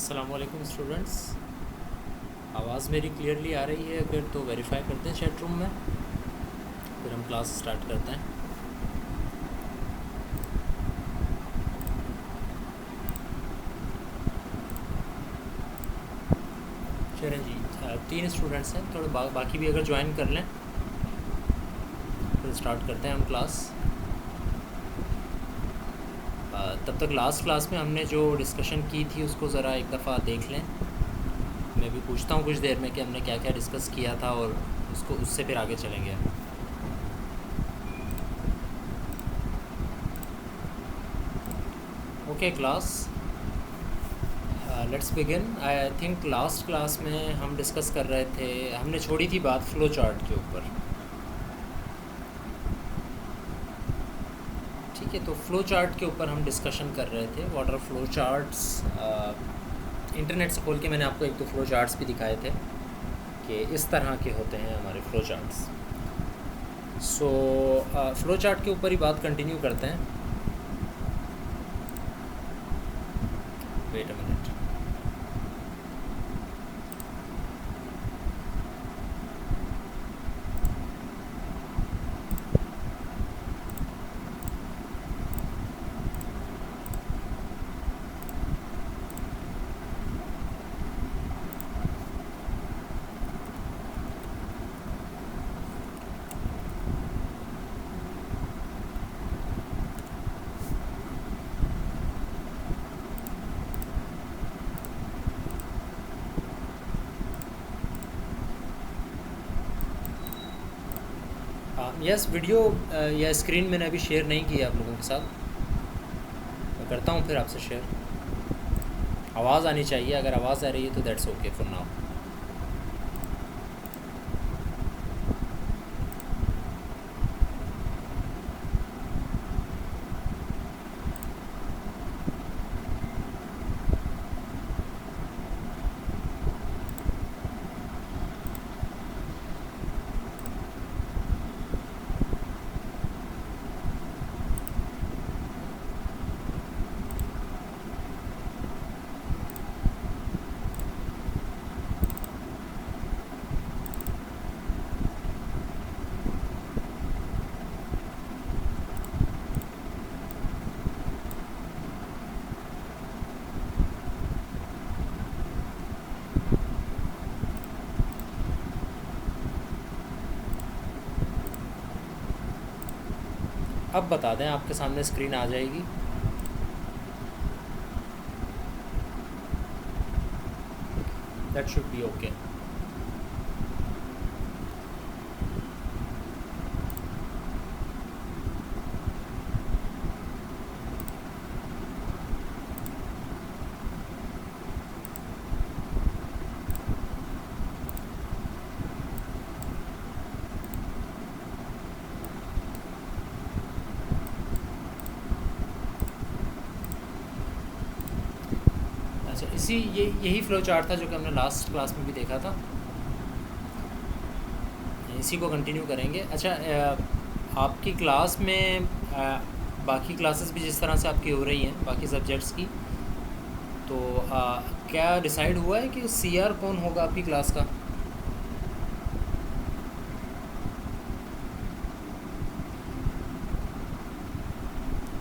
अस्सलामुअलैकुम स्टूडेंट्स। आवाज़ मेरी क्लियरली आ रही है? अगर तो वेरीफाई करते हैं चैट रूम में, फिर हम क्लास स्टार्ट करते हैं। चलें जी, 3 स्टूडेंट्स हैं, थोड़े बाकी भी अगर ज्वाइन कर लें फिर स्टार्ट करते हैं हम क्लास। तब तक लास्ट क्लास में हमने जो डिस्कशन की थी उसको ज़रा एक दफ़ा देख लें। मैं भी पूछता हूँ कुछ देर में कि हमने क्या क्या डिस्कस किया था और उसको उससे फिर आगे चलेंगे। Okay class, let's begin. I think last class में हम डिस्कस कर रहे थे, हमने छोड़ी थी बात फ्लो चार्ट के ऊपर। ठीक है, तो फ़्लो चार्ट के ऊपर हम डिस्कशन कर रहे थे। वाटर फ़्लो चार्ट्स, इंटरनेट से खोल के मैंने आपको एक दो फ़्लो चार्ट्स भी दिखाए थे कि इस तरह के होते हैं हमारे flow charts. So flow chart के ऊपर ही बात कंटिन्यू करते हैं। Wait a minute. Yes, video या स्क्रीन मैंने अभी शेयर नहीं किया आप लोगों के साथ। मैं करता हूँ फिर आपसे शेयर। आवाज़ आनी चाहिए, अगर आवाज़ आ रही है तो दैट्स ओके फॉर नाउ। अब बता दें, आपके सामने स्क्रीन आ जाएगी। That should be okay. अच्छा, यही फ़्लो चार्ट था जो कि हमने लास्ट क्लास में भी देखा था। इसी को कंटिन्यू करेंगे। अच्छा, आपकी क्लास में बाकी क्लासेस भी जिस तरह से आपकी हो रही हैं बाकी सब्जेक्ट्स की, तो क्या डिसाइड हुआ है कि सीआर कौन होगा आपकी क्लास का?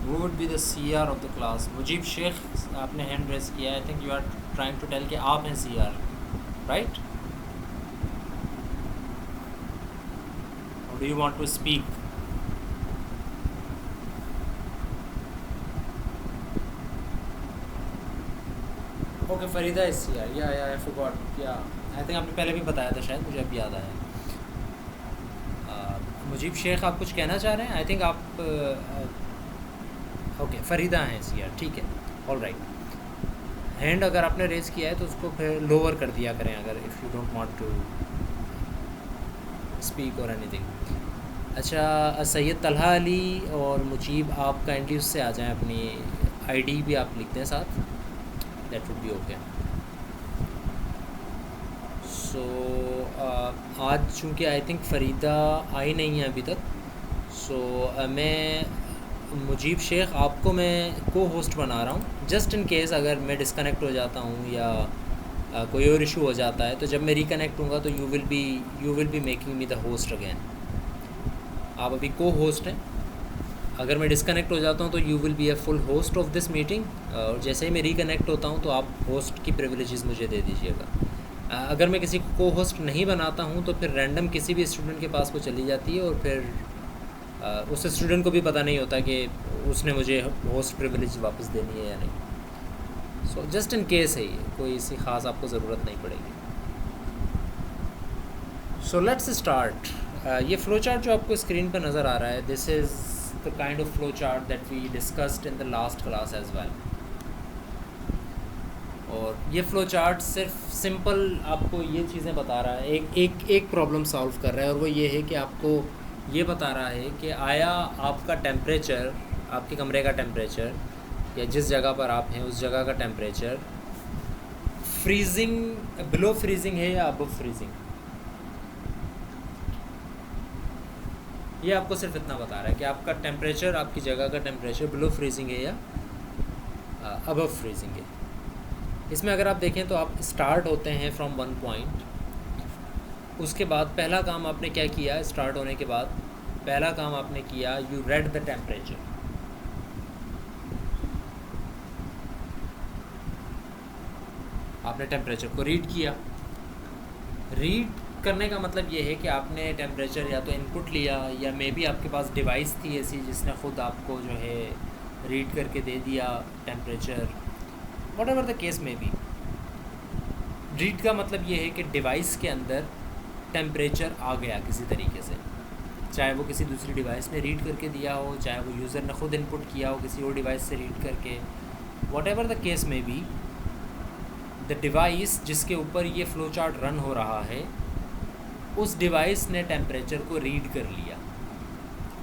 वो would be the CR of the class. Mujeeb Sheikh, आपने हैंड रेस किया। I think you are trying to tell कि आप हैं सीआर, राइट? और do you want to speak? Okay, Farida is CR. या आई फॉरगॉट। या आई थिंक आपने पहले भी बताया था, शायद मुझे अब याद आया। मुजीब शेख, आप कुछ कहना चाह रहे हैं? आई थिंक आप ओके, फरीदा हैं सीआर, ठीक है, ऑल राइट। हैंड अगर आपने रेज़ किया है तो उसको फिर लोअर कर दिया करें अगर if you don't want to speak और एनीथिंग। अच्छा, सैयद तलहा अली और मुजीब, आप काइंडली उससे आ जाएं, अपनी आईडी भी आप लिख दें साथ। That would be okay. So आज चूँकि आई थिंक फ़रीदा आई नहीं है अभी तक, सो मैं मुजीब शेख, आपको मैं को होस्ट बना रहा हूँ। जस्ट इन केस अगर मैं डिस्कनेक्ट हो जाता हूँ या कोई और इशू हो जाता है, तो जब मैं रिकनेक्ट हूँगा तो you will be making me the host again. आप अभी को होस्ट हैं। अगर मैं डिस्कनेक्ट हो जाता हूँ तो you will be a full host of this meeting, और जैसे ही मैं रिकनेक्ट होता हूँ तो आप होस्ट की प्रिविलेजेस मुझे दे दीजिएगा। अगर मैं किसी को होस्ट नहीं बनाता हूँ तो फिर रैंडम किसी भी स्टूडेंट के पास वो चली जाती है, और फिर उस स्टूडेंट को भी पता नहीं होता कि उसने मुझे होस्ट प्रिविलेज वापस देनी है या नहीं। सो जस्ट इन केस है ये, कोई इसी ख़ास आपको ज़रूरत नहीं पड़ेगी। So let's start. ये फ़्लो चार्ट जो आपको स्क्रीन पर नज़र आ रहा है, this is the kind of flow chart that we discussed in the last class as well. और ये फ़्लो चार्ट सिर्फ सिंपल आपको ये चीज़ें बता रहा है, एक प्रॉब्लम सॉल्व कर रहा है, और वो ये है कि आपको ये बता रहा है कि आया आपका टेम्परेचर, आपके कमरे का टेम्परेचर या जिस जगह पर आप हैं उस जगह का टेम्परेचर फ्रीजिंग, बिलो फ्रीजिंग है या अबव फ्रीजिंग। ये आपको सिर्फ इतना बता रहा है कि आपका टेम्परेचर, आपकी जगह का टेम्परेचर बिलो फ्रीजिंग है या अबव फ्रीजिंग है। इसमें अगर आप देखें तो आप स्टार्ट होते हैं फ्रॉम वन पॉइंट। उसके बाद पहला काम आपने क्या किया, स्टार्ट होने के बाद पहला काम आपने किया, यू रेड द टेम्परेचर। आपने टेम्परेचर को रीड किया। रीड करने का मतलब ये है कि आपने टेम्परेचर या तो इनपुट लिया, या मे बी आपके पास डिवाइस थी ऐसी जिसने ख़ुद आपको जो है रीड करके दे दिया temperature, what ever the case में बी। रीड का मतलब ये है कि डिवाइस के अंदर टेम्परेचर आ गया किसी तरीके से, चाहे वो किसी दूसरी डिवाइस ने रीड करके दिया हो, चाहे वो यूज़र ने ख़ुद इनपुट किया हो किसी और डिवाइस से रीड करके, वट एवर द केस में बी, द डिवाइस जिसके ऊपर ये फ़्लो चार्ट रन हो रहा है, उस डिवाइस ने टेम्परेचर को रीड कर लिया।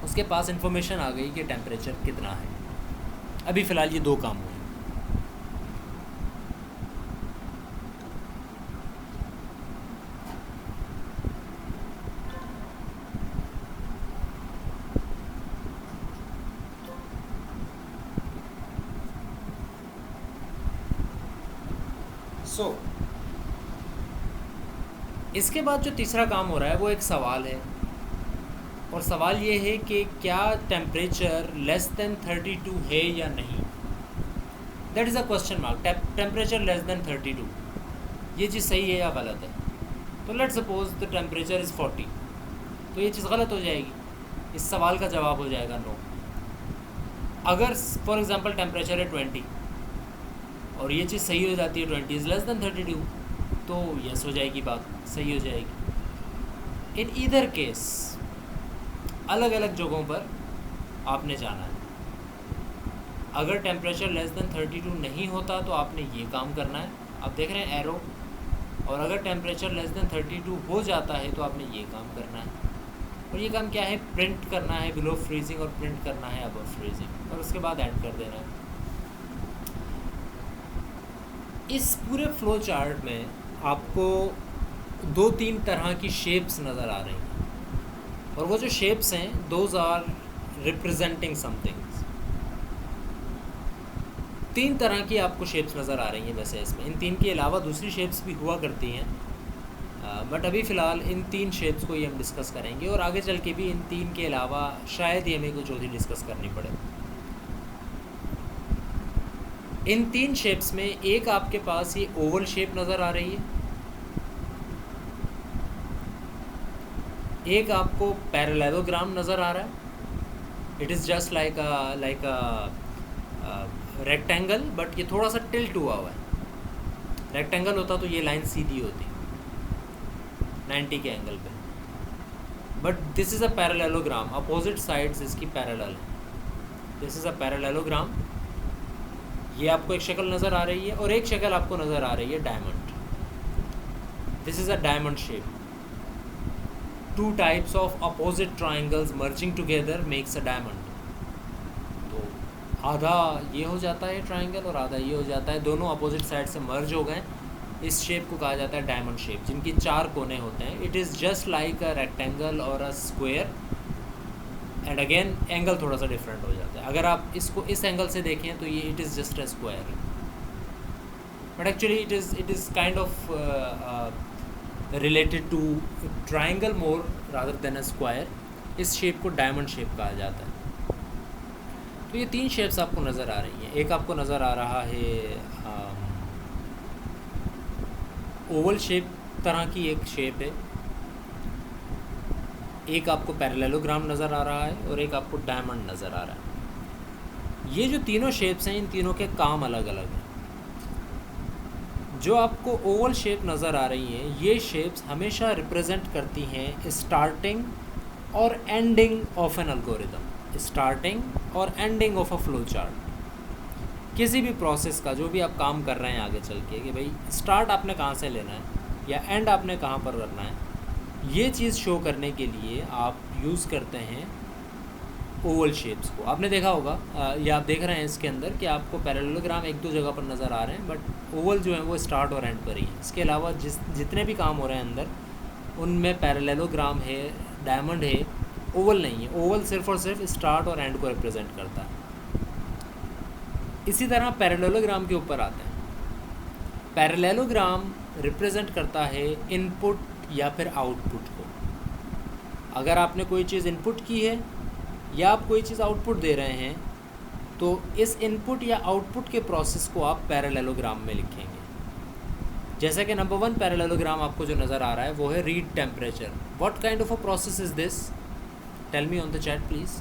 उसके पास इंफॉर्मेशन आ गई कि टेम्परेचर कितना है। अभी फ़िलहाल ये दो काम हुए। इसके बाद जो तीसरा काम हो रहा है वो एक सवाल है, और सवाल ये है कि क्या टेम्परेचर लेस देन 32 है या नहीं। That is a question mark. Temperature less than 32, ये चीज़ सही है या गलत है। तो let's suppose the temperature is 40, तो ये चीज़ गलत हो जाएगी, इस सवाल का जवाब हो जाएगा नो। अगर फॉर एग्ज़ाम्पल टेम्परेचर है 20 और ये चीज़ सही हो जाती है 20 इज़ लेस देन 32, तो यस हो जाएगी, बात सही हो जाएगी। इन ईदर केस अलग अलग जगहों पर आपने जाना है। अगर टेम्परेचर लेस देन 32 नहीं होता तो आपने ये काम करना है, आप देख रहे हैं एरो, और अगर टेम्परेचर लेस देन 32 हो जाता है तो आपने ये काम करना है। और ये काम क्या है, प्रिंट करना है बिलो फ्रीजिंग और प्रिंट करना है अबव फ्रीजिंग, और उसके बाद एंड कर देना है। इस पूरे फ्लो चार्ट में आपको 2-3 तरह की शेप्स नज़र आ रही हैं, और वो जो शेप्स हैं दोज आर रिप्रेजेंटिंग समथिंग। 3 तरह की आपको शेप्स नज़र आ रही हैं। वैसे इसमें इन 3 के अलावा दूसरी शेप्स भी हुआ करती हैं, बट अभी फ़िलहाल इन 3 शेप्स को ही हम डिस्कस करेंगे, और आगे चल के भी इन 3 के अलावा शायद ही हमें कुछ और ही डिस्कस करनी पड़े। इन 3 शेप्स में एक आपके पास ये ओवल शेप नज़र आ रही है, एक आपको पैरेललोग्राम नज़र आ रहा है। It is just like a rectangle, but ये थोड़ा सा टिल्ट हुआ हुआ है। रेक्टेंगल होता तो ये लाइन सीधी होती 90 के एंगल पे, but this is a parallelogram, opposite sides इसकी पैरेलल है। This is a parallelogram. ये आपको एक शक्ल नज़र आ रही है, और एक शक्ल आपको नज़र आ रही है diamond. This is a diamond shape. 2 types of opposite triangles merging together makes a diamond. तो आधा ये हो जाता है ट्राइंगल और आधा ये हो जाता है, दोनों अपोजिट साइड से मर्ज हो गए। इस शेप को कहा जाता है डायमंड शेप, जिनकी 4 कोने होते हैं। It is just like a rectangle और a square, and again angle थोड़ा सा डिफरेंट हो जाता है। अगर आप इसको इस एंगल से देखें तो ये it is just a square, but actually it is kind of related to triangle more rather than a square. इस शेप को डायमंड शेप कहा जाता है। तो ये 3 शेप्स आपको नज़र आ रही हैं। एक आपको नज़र आ रहा है ओवल शेप तरह की एक शेप है, एक आपको पैरेललोग्राम नज़र आ रहा है और एक आपको डायमंड नज़र आ रहा है। ये जो तीनों शेप्स हैं इन तीनों के काम अलग अलग हैं। जो आपको ओवल शेप नज़र आ रही हैं ये शेप्स हमेशा रिप्रेजेंट करती हैं स्टार्टिंग और ending of an algorithm, starting और ending of a flow chart. किसी भी प्रोसेस का जो भी आप काम कर रहे हैं आगे चल के, कि भाई स्टार्ट आपने कहाँ से लेना है या एंड आपने कहाँ पर करना है, ये चीज़ शो करने के लिए आप यूज़ करते हैं ओवल शेप्स को। आपने देखा होगा या आप देख रहे हैं इसके अंदर कि आपको पैरेललोग्राम एक दो जगह पर नज़र आ रहे हैं, बट ओवल जो है वो स्टार्ट और एंड पर ही है। इसके अलावा जितने भी काम हो रहे हैं अंदर उनमें पैरेललोग्राम है, डायमंड है, ओवल नहीं है। ओवल सिर्फ और सिर्फ स्टार्ट और एंड को रिप्रेजेंट करता है। इसी तरह पैरेललोग्राम के ऊपर आते हैं। पैरेललोग्राम रिप्रेजेंट करता है इनपुट या फिर आउटपुट को। अगर आपने कोई चीज़ इनपुट की है या आप कोई चीज़ आउटपुट दे रहे हैं तो इस इनपुट या आउटपुट के प्रोसेस को आप पैरेललोग्राम में लिखेंगे। जैसा कि नंबर 1 पैरेललोग्राम आपको जो नज़र आ रहा है वो है read temperature. What kind of a process is this? Tell me on the chat please.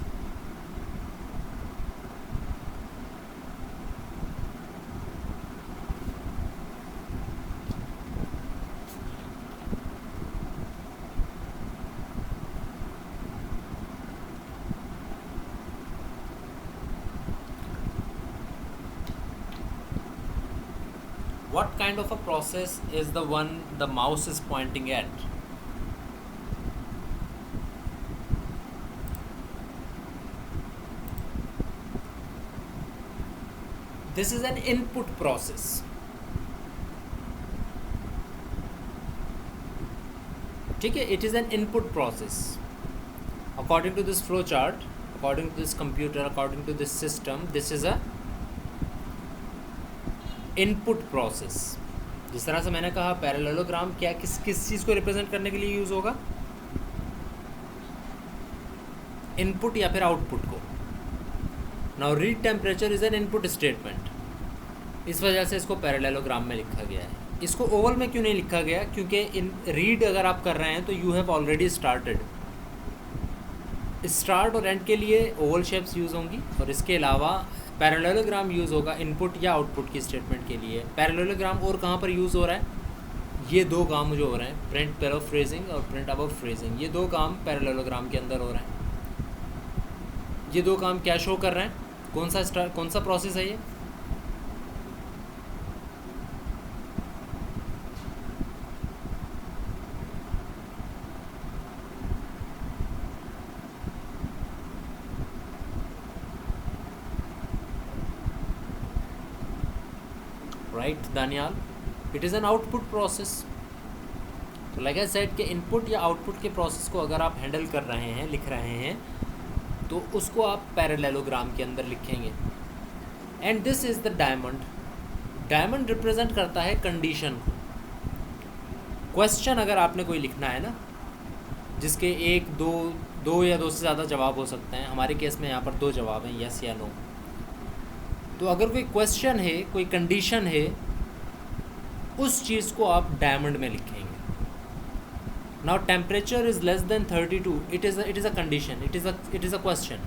What kind of a process is the one the mouse is pointing at? This is an input process. ठीक है, it is an input process. According to this flow chart, according to this computer, according to this system, this is a input process. जिस तरह से मैंने कहा parallelogram क्या किस चीज़ को रिप्रेजेंट करने के लिए यूज़ होगा? इनपुट या फिर आउटपुट को। Now read temperature is an input statement, इस वजह से इसको पैरेललोग्राम में लिखा गया है। इसको ओवल में क्यों नहीं लिखा गया? क्योंकि इन रीड अगर आप कर रहे हैं तो you have already started. Start और एंड के लिए ओवल शेप्स यूज़ होंगी और इसके अलावा पैरेललोग्राम यूज़ होगा इनपुट या आउटपुट की स्टेटमेंट के लिए। पैरेललोग्राम और कहाँ पर यूज़ हो रहा है? ये दो काम जो हो रहे हैं, प्रिंट बिलो फ्रेजिंग और प्रिंट अबव फ्रेजिंग, ये दो काम पैरेललोग्राम के अंदर हो रहे हैं। ये दो काम क्या शो कर रहे हैं? कौन सा प्रोसेस है ये? Right Daniyal, it is an output process. तो लाइक आई सेड कि इनपुट या आउटपुट के प्रोसेस को अगर आप हैंडल कर रहे हैं, लिख रहे हैं, तो उसको आप पैरेललोग्राम के अंदर लिखेंगे। And this is the diamond. Diamond represent करता है कंडीशन को। क्वेश्चन अगर आपने कोई लिखना है ना, जिसके एक दो या दो से ज़्यादा जवाब हो सकते हैं, हमारे केस में यहाँ पर 2 जवाब हैं, यस या नो। तो अगर कोई क्वेश्चन है, कोई कंडीशन है, उस चीज़ को आप डायमंड में लिखेंगे। Now temperature is less then 32, it is a condition, it is a question,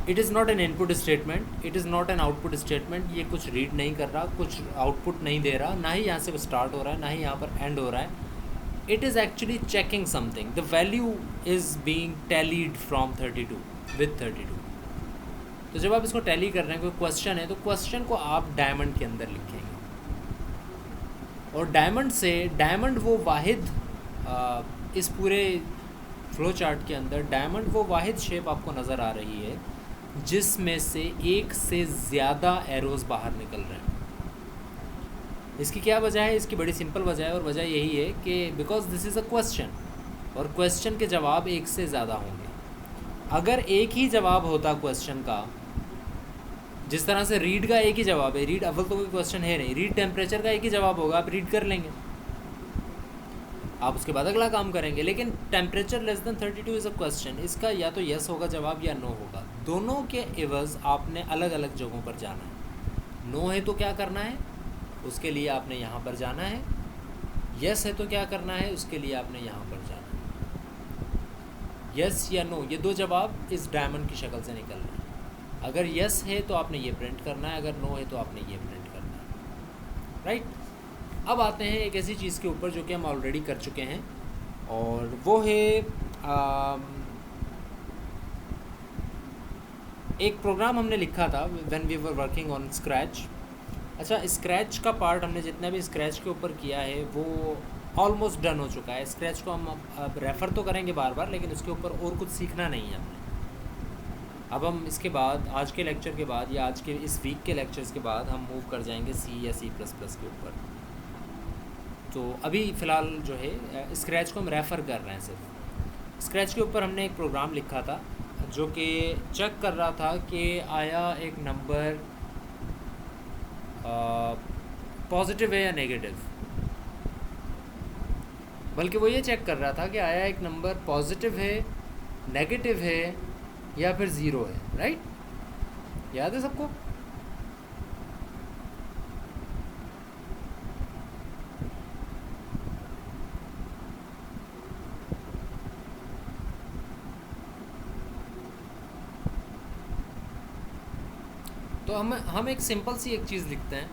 it is not N input statement, it is not an output statement. ये कुछ रीड नहीं कर रहा, कुछ आउटपुट नहीं दे रहा, ना ही यहाँ से स्टार्ट हो रहा है, ना ही यहाँ पर एंड हो रहा है। It is actually checking something. The value is being tallied from 32 with 32। तो जब आप इसको टैली कर रहे हैं, कोई क्वेश्चन है, तो क्वेश्चन को आप डायमंड के अंदर लिखेंगे। और डायमंड वो वाहिद इस पूरे फ्लो चार्ट के अंदर डायमंड वो वाहिद शेप आपको नज़र आ रही है जिसमें से एक से ज़्यादा एरोज़ बाहर निकल रहे हैं। इसकी क्या वजह है? इसकी बड़ी सिंपल वजह है, और वजह यही है कि because this is a question, और क्वेश्चन के जवाब एक से ज़्यादा होंगे। अगर एक ही जवाब होता क्वेश्चन का, जिस तरह से रीड का एक ही जवाब है, रीड अव्वल तो कोई क्वेश्चन है नहीं, रीड टेम्परेचर का एक ही जवाब होगा, आप रीड कर लेंगे, आप उसके बाद अगला काम करेंगे। लेकिन temperature less than 32 is a question, इसका या तो यस होगा जवाब या नो होगा। दोनों के एवज आपने अलग अलग जगहों पर जाना है। नो है तो क्या करना है, उसके लिए आपने यहाँ पर जाना है। यस है तो क्या करना है, उसके लिए आपने यहाँ पर जाना है। यस या नो, ये दो जवाब इस डायमंड की शक्ल से निकल रहे हैं। अगर यस है तो आपने ये प्रिंट करना है, अगर नो है तो आपने ये प्रिंट करना है, राइट। अब आते हैं एक ऐसी चीज़ के ऊपर जो कि हम ऑलरेडी कर चुके हैं, और वो है एक प्रोग्राम हमने लिखा था when we were working on scratch. अच्छा, स्क्रैच का पार्ट हमने जितना भी स्क्रैच के ऊपर किया है वो ऑलमोस्ट डन हो चुका है। स्क्रैच को हम अब रेफ़र तो करेंगे बार बार, लेकिन उसके ऊपर और कुछ सीखना नहीं है हमने। अब हम इसके बाद, आज के लेक्चर के बाद या आज के इस वीक के लेक्चर्स के बाद हम मूव कर जाएंगे सी या C++ के ऊपर। तो अभी फ़िलहाल जो है स्क्रैच को हम रेफ़र कर रहे हैं सिर्फ। स्क्रैच के ऊपर हमने एक प्रोग्राम लिखा था जो कि चेक कर रहा था कि आया एक नंबर पॉजिटिव है या नेगेटिव। बल्कि वो ये चेक कर रहा था कि आया एक नंबर पॉजिटिव है, नेगेटिव है या फिर ज़ीरो है, राइट। याद है सबको? तो हम एक सिंपल सी एक चीज़ लिखते हैं।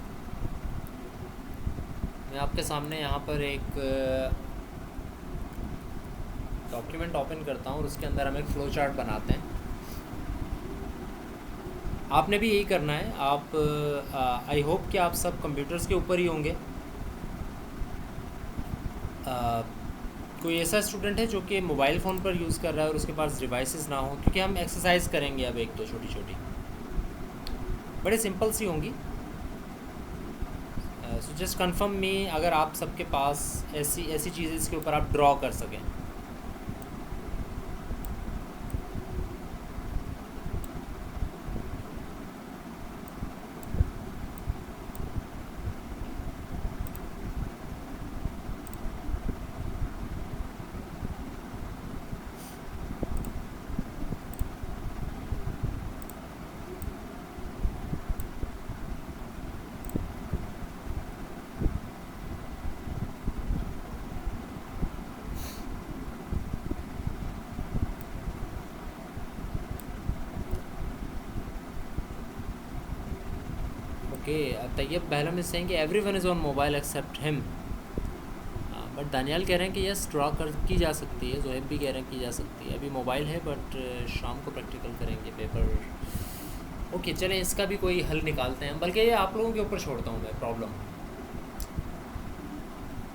मैं आपके सामने यहाँ पर एक डॉक्यूमेंट ओपन करता हूँ और उसके अंदर हम एक फ्लो चार्ट बनाते हैं। आपने भी यही करना है। आप आई होप कि आप सब कंप्यूटर्स के ऊपर ही होंगे। कोई ऐसा स्टूडेंट है जो कि मोबाइल फ़ोन पर यूज़ कर रहा है और उसके पास डिवाइसेस ना हो, क्योंकि हम एक्सरसाइज करेंगे अब एक दो छोटी छोटी, बड़े सिंपल सी होंगी। सो जस्ट कंफर्म मी अगर आप सबके पास ऐसी चीज़ें इसके ऊपर आप ड्रॉ कर सकें। तैयब बहलम इज सेइंग कि everyone is on mobile except him. But Daniyal कह रहे हैं कि यस ड्रॉ कर की जा सकती है। जोहेब भी कह रहे हैं की जा सकती है। अभी मोबाइल है बट शाम को प्रैक्टिकल करेंगे पेपर। ओके चलें, इसका भी कोई हल निकालते हैं। बल्कि ये आप लोगों के ऊपर छोड़ता हूँ मैं प्रॉब्लम।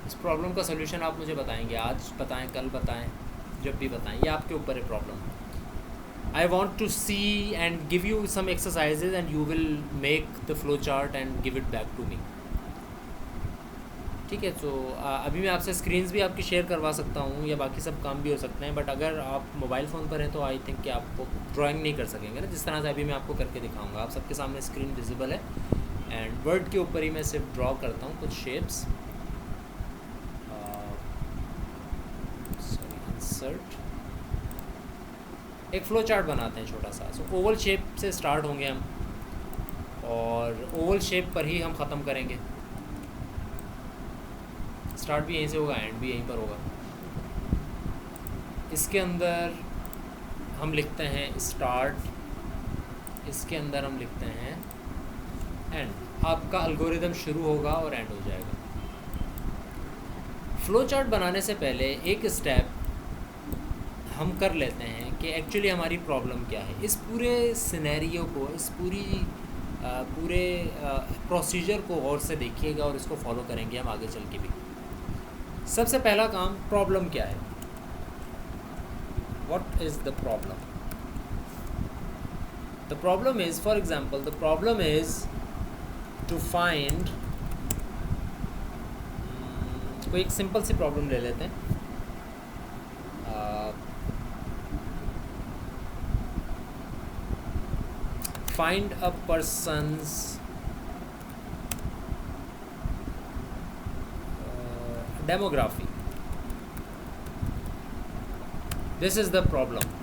इस प्रॉब्लम का सोल्यूशन आप मुझे बताएंगे, आज बताएं, कल बताएं, जब भी बताएं, ये आपके ऊपर है problem. I want to see and give you some exercises and you will make the flow chart and give it back to me. ठीक है, तो अभी मैं आपसे स्क्रीन्स भी आपकी शेयर करवा सकता हूँ या बाकी सब काम भी हो सकते हैं, बट अगर आप मोबाइल फ़ोन पर हैं तो आई थिंक कि आप ड्राइंग नहीं कर सकेंगे ना, जिस तरह से अभी मैं आपको करके दिखाऊंगा। आप सबके सामने स्क्रीन विजिबल है एंड वर्ड के ऊपर ही मैं सिर्फ ड्रॉ करता हूँ कुछ शेप्स। इंसर्ट, एक फ़्लो चार्ट बनाते हैं छोटा सा। सो ओवल शेप से स्टार्ट होंगे हम और ओवल शेप पर ही हम ख़त्म करेंगे। स्टार्ट भी यहीं से होगा, एंड भी यहीं पर होगा। इसके अंदर हम लिखते हैं स्टार्ट, इसके अंदर हम लिखते हैं एंड। आपका अलगोरिदम शुरू होगा और एंड हो जाएगा। फ़्लो चार्ट बनाने से पहले एक स्टेप हम कर लेते हैं कि एक्चुअली हमारी प्रॉब्लम क्या है। इस पूरे सिनेरियो को, इस पूरे प्रोसीजर को गौर से देखिएगा और इसको फॉलो करेंगे हम आगे चल के भी। सबसे पहला काम, प्रॉब्लम क्या है, what is the problem. The problem is, for example, the problem is to find, कोई एक सिंपल सी प्रॉब्लम ले लेते हैं। find a person's demography. This is the problem.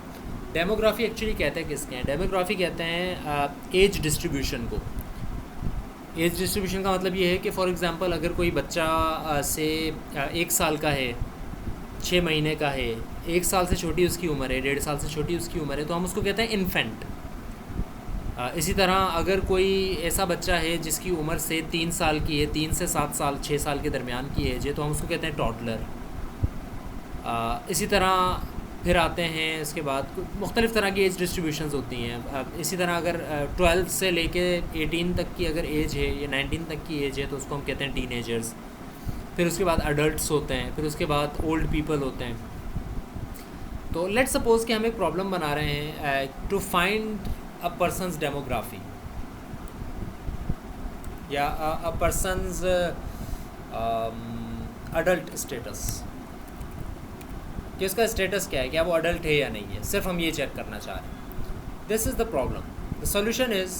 Demography actually कहते हैं किसके हैं? डेमोग्राफी कहते हैं एज डिस्ट्रीब्यूशन को. एज डिस्ट्रीब्यूशन का मतलब ये है कि फॉर एग्जांपल अगर कोई बच्चा से 1 साल का है, 6 महीने का है, 1 साल से छोटी उसकी उम्र है, 1.5 साल से छोटी उसकी उम्र है, तो हम उसको कहते हैं इन्फेंट. इसी तरह अगर कोई ऐसा बच्चा है जिसकी उम्र से 3 साल की है, 3 से 7 साल 6 साल के दरमियान की एज है, तो हम उसको कहते हैं टॉडलर. इसी तरह फिर आते हैं इसके बाद मुख्तलिफ़ तरह की एज डिस्ट्रीब्यूशंस होती हैं. इसी तरह अगर 12 से लेके 18 तक की अगर एज है या 19 तक की एज है तो उसको हम कहते हैं टीनेजर्स. फिर उसके बाद अडल्ट्स होते हैं, फिर उसके बाद ओल्ड पीपल होते हैं. तो लेट्स सपोज़ कि हम एक प्रॉब्लम बना रहे हैं to find a person's demography या अ पर्सनस अडल्ट स्टेटस, कि उसका स्टेटस क्या है, क्या वो अडल्ट है या नहीं है. सिर्फ हम ये चेक करना चाह रहे हैं. This is the problem. The solution is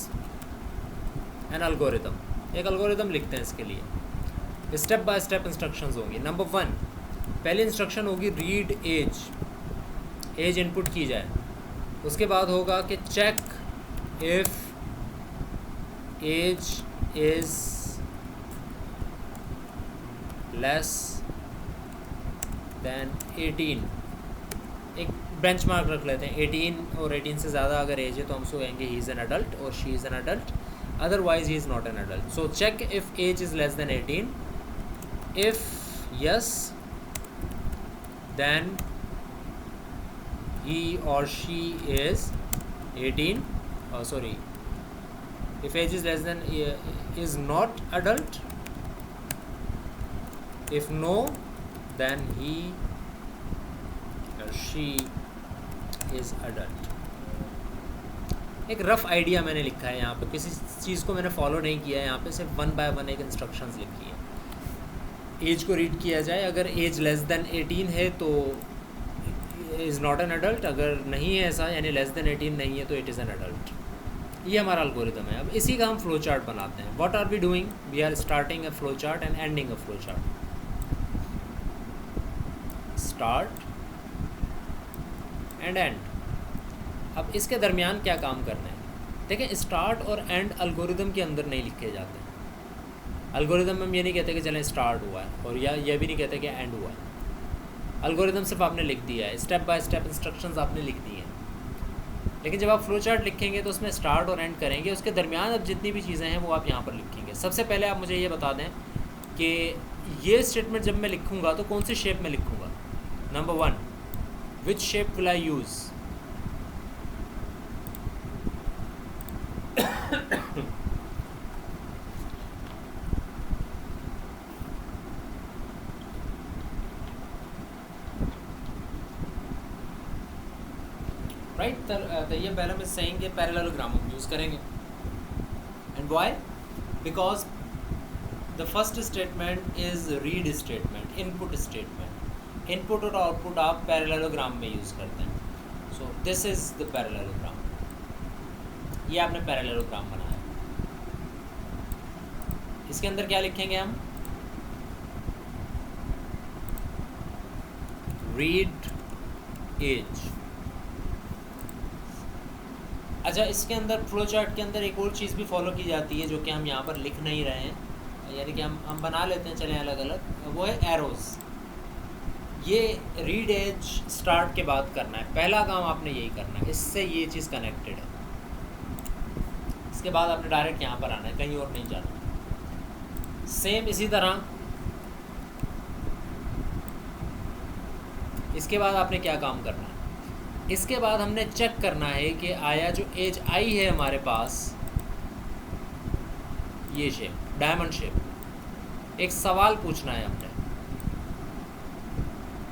an algorithm. एक एल्गोरिथम लिखते हैं इसके लिए. स्टेप बाय स्टेप इंस्ट्रक्शंस होंगी. नंबर 1, पहली इंस्ट्रक्शन होगी रीड एज. एज इनपुट की जाए. उसके बाद होगा कि check if age is less than 18. एक बेंचमार्क रख लेते हैं. 18 और 18 से ज़्यादा अगर एज है तो हम उसको कहेंगे ही इज़ एन अडल्ट और she is an adult, otherwise he is not an adult. So check if age is less than 18. If yes then he or she is 18, if age is less than is not adult. If no, then he or she is adult. एक rough idea मैंने लिखा है यहाँ पे, किसी चीज़ को मैंने follow नहीं किया है यहाँ पे, सिर्फ 1 by 1 एक इंस्ट्रक्शंस लिखी है. एज को रीड किया जाए. अगर एज लेस देन 18 है तो इज़ नॉट एन अडल्ट. अगर नहीं है ऐसा, यानी लेस देन 18 नहीं है, तो इट इज़ एन अडल्ट. ये हमारा एल्गोरिथम है. अब इसी का हम फ्लो चार्ट बनाते हैं. What are we doing? We are starting a flow chart and ending a flow chart. Start and end. अब इसके दरमियान क्या काम करना है? देखिए, स्टार्ट और एंड एल्गोरिदम के अंदर नहीं लिखे जाते. एल्गोरिदम में हम ये नहीं कहते कि चलें स्टार्ट हुआ है, और या ये भी नहीं कहते कि एंड हुआ है. एल्गोरिदम सिर्फ आपने लिख दिया है, स्टेप बाय स्टेप इंस्ट्रक्शंस आपने लिख दी हैं. लेकिन जब आप फ्लो चार्ट लिखेंगे तो उसमें स्टार्ट और एंड करेंगे. उसके दरमियान अब जितनी भी चीज़ें हैं वो आप यहाँ पर लिखेंगे. सबसे पहले आप मुझे ये बता दें कि ये स्टेटमेंट जब मैं लिखूँगा तो कौन सी शेप में लिखूँगा. Number 1, which shape will I use? Right. ये पहले मैं saying कि पैरेललोग्राम हम यूज़ करेंगे. And why? Because the first statement is read statement, input statement. Input और आउटपुट आप पैरेललोग्राम में यूज़ करते हैं. So this is the parallelogram. ये आपने पैरेललोग्राम बनाया. इसके अंदर क्या लिखेंगे हम? Read age. अच्छा, इसके अंदर फ्लो चार्ट के अंदर एक और चीज़ भी फॉलो की जाती है जो कि हम यहाँ पर लिख नहीं रहे हैं, यानी कि हम बना लेते हैं, चलें अलग अलग. वो है एरोज़. ये रीड एज स्टार्ट के बाद करना है. पहला काम आपने यही करना है, इससे ये चीज़ कनेक्टेड है. इसके बाद आपने डायरेक्ट यहाँ पर आना है, कहीं और नहीं जाना. सेम इसी तरह इसके बाद आपने क्या काम करना है? इसके बाद हमने चेक करना है कि आया जो एज आई है हमारे पास, ये शेप, डायमंड शेप. एक सवाल पूछना है हमने.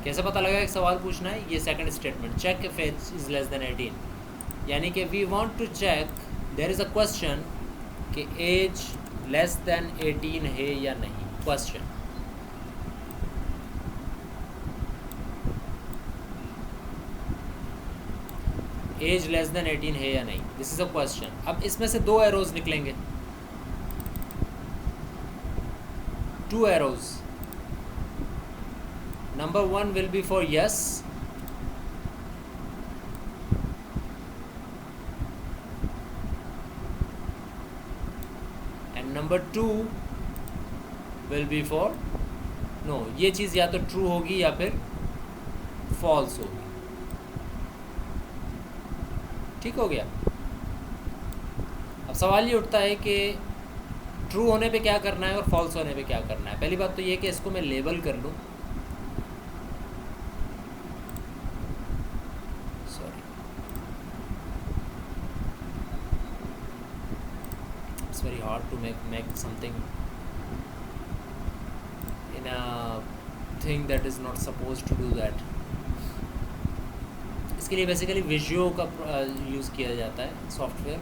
कैसे पता लगा एक सवाल पूछना है? ये second statement, check if age is less than 18. यानी कि we want to check, there is a question कि एज लेस देन 18 है या नहीं. क्वेश्चन. एज लेस देन 18 है या नहीं, दिस इज़ अ क्वेश्चन। अब इसमें से 2 एरोज निकलेंगे, 2 arrows. Number 1 will be for yes, and number 2 will be for no. ये चीज़ या तो ट्रू होगी या फिर फॉल्स होगी। ठीक हो गया। अब सवाल ये उठता है कि ट्रू होने पे क्या करना है और फॉल्स होने पे क्या करना है। पहली बात तो ये कि इसको मैं लेबल कर लूँ, sorry, it's very hard to make something in a thing that is not suppose to do that. इसके लिए बेसिकली विजुओ का यूज़ किया जाता है सॉफ्टवेयर,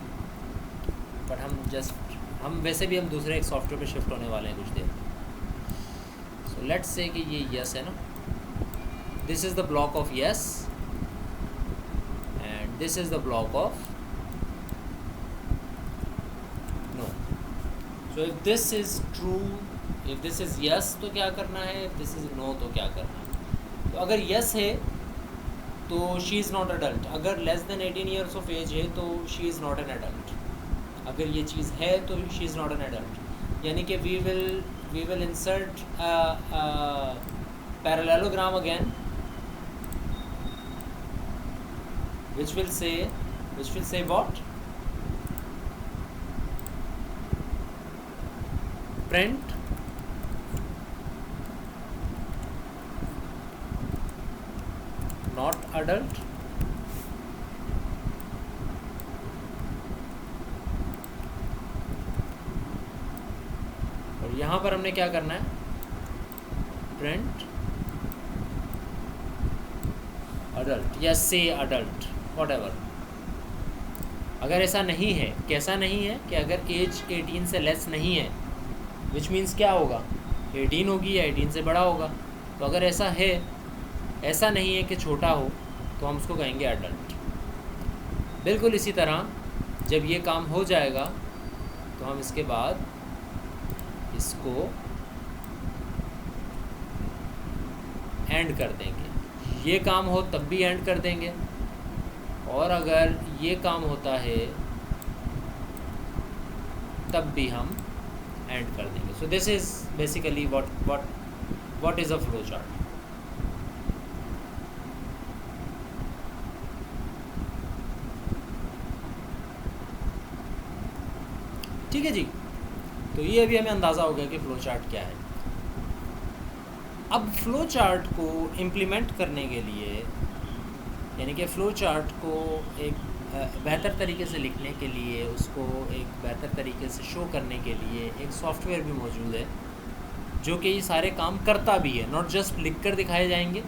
बट हम वैसे भी हम दूसरे एक सॉफ्टवेयर पे शिफ्ट होने वाले हैं कुछ देर। सो लेट्स से कि ये यस है ना, this is the block of yes and this is the block of no. So if this is true, if this is yes तो क्या करना है, इफ़ दिस इज़ नो तो क्या करना है। तो अगर यस है तो शी इज़ नॉट अडल्ट, अगर less than 18 years of age है तो she is not an adult. अगर ये चीज़ है तो she is not an adult, यानी कि we will insert parallelogram again which will say what, print not adult और यहाँ पर हमने क्या करना है, प्रिंट अडल्ट या से अडल्ट व्हाटएवर। अगर ऐसा नहीं है, कैसा नहीं है कि अगर एज 18 से लेस नहीं है, विच मीन्स क्या होगा, 18 होगी या 18 से बड़ा होगा। तो अगर ऐसा है, ऐसा नहीं है कि छोटा हो, तो हम उसको कहेंगे अडल्ट। बिल्कुल इसी तरह जब ये काम हो जाएगा तो हम इसके बाद इसको एंड कर देंगे। ये काम हो तब भी एंड कर देंगे, और अगर ये काम होता है तब भी हम एंड कर देंगे। सो this is basically what is a flow chart. ठीक है जी, तो ये अभी हमें अंदाज़ा हो गया कि फ़्लो चार्ट क्या है। अब फ़्लो चार्ट को इम्प्लीमेंट करने के लिए, यानी कि फ़्लो चार्ट को एक बेहतर तरीके से लिखने के लिए, उसको एक बेहतर तरीके से शो करने के लिए एक सॉफ्टवेयर भी मौजूद है जो कि ये सारे काम करता भी है। नॉट जस्ट लिख कर दिखाए जाएंगे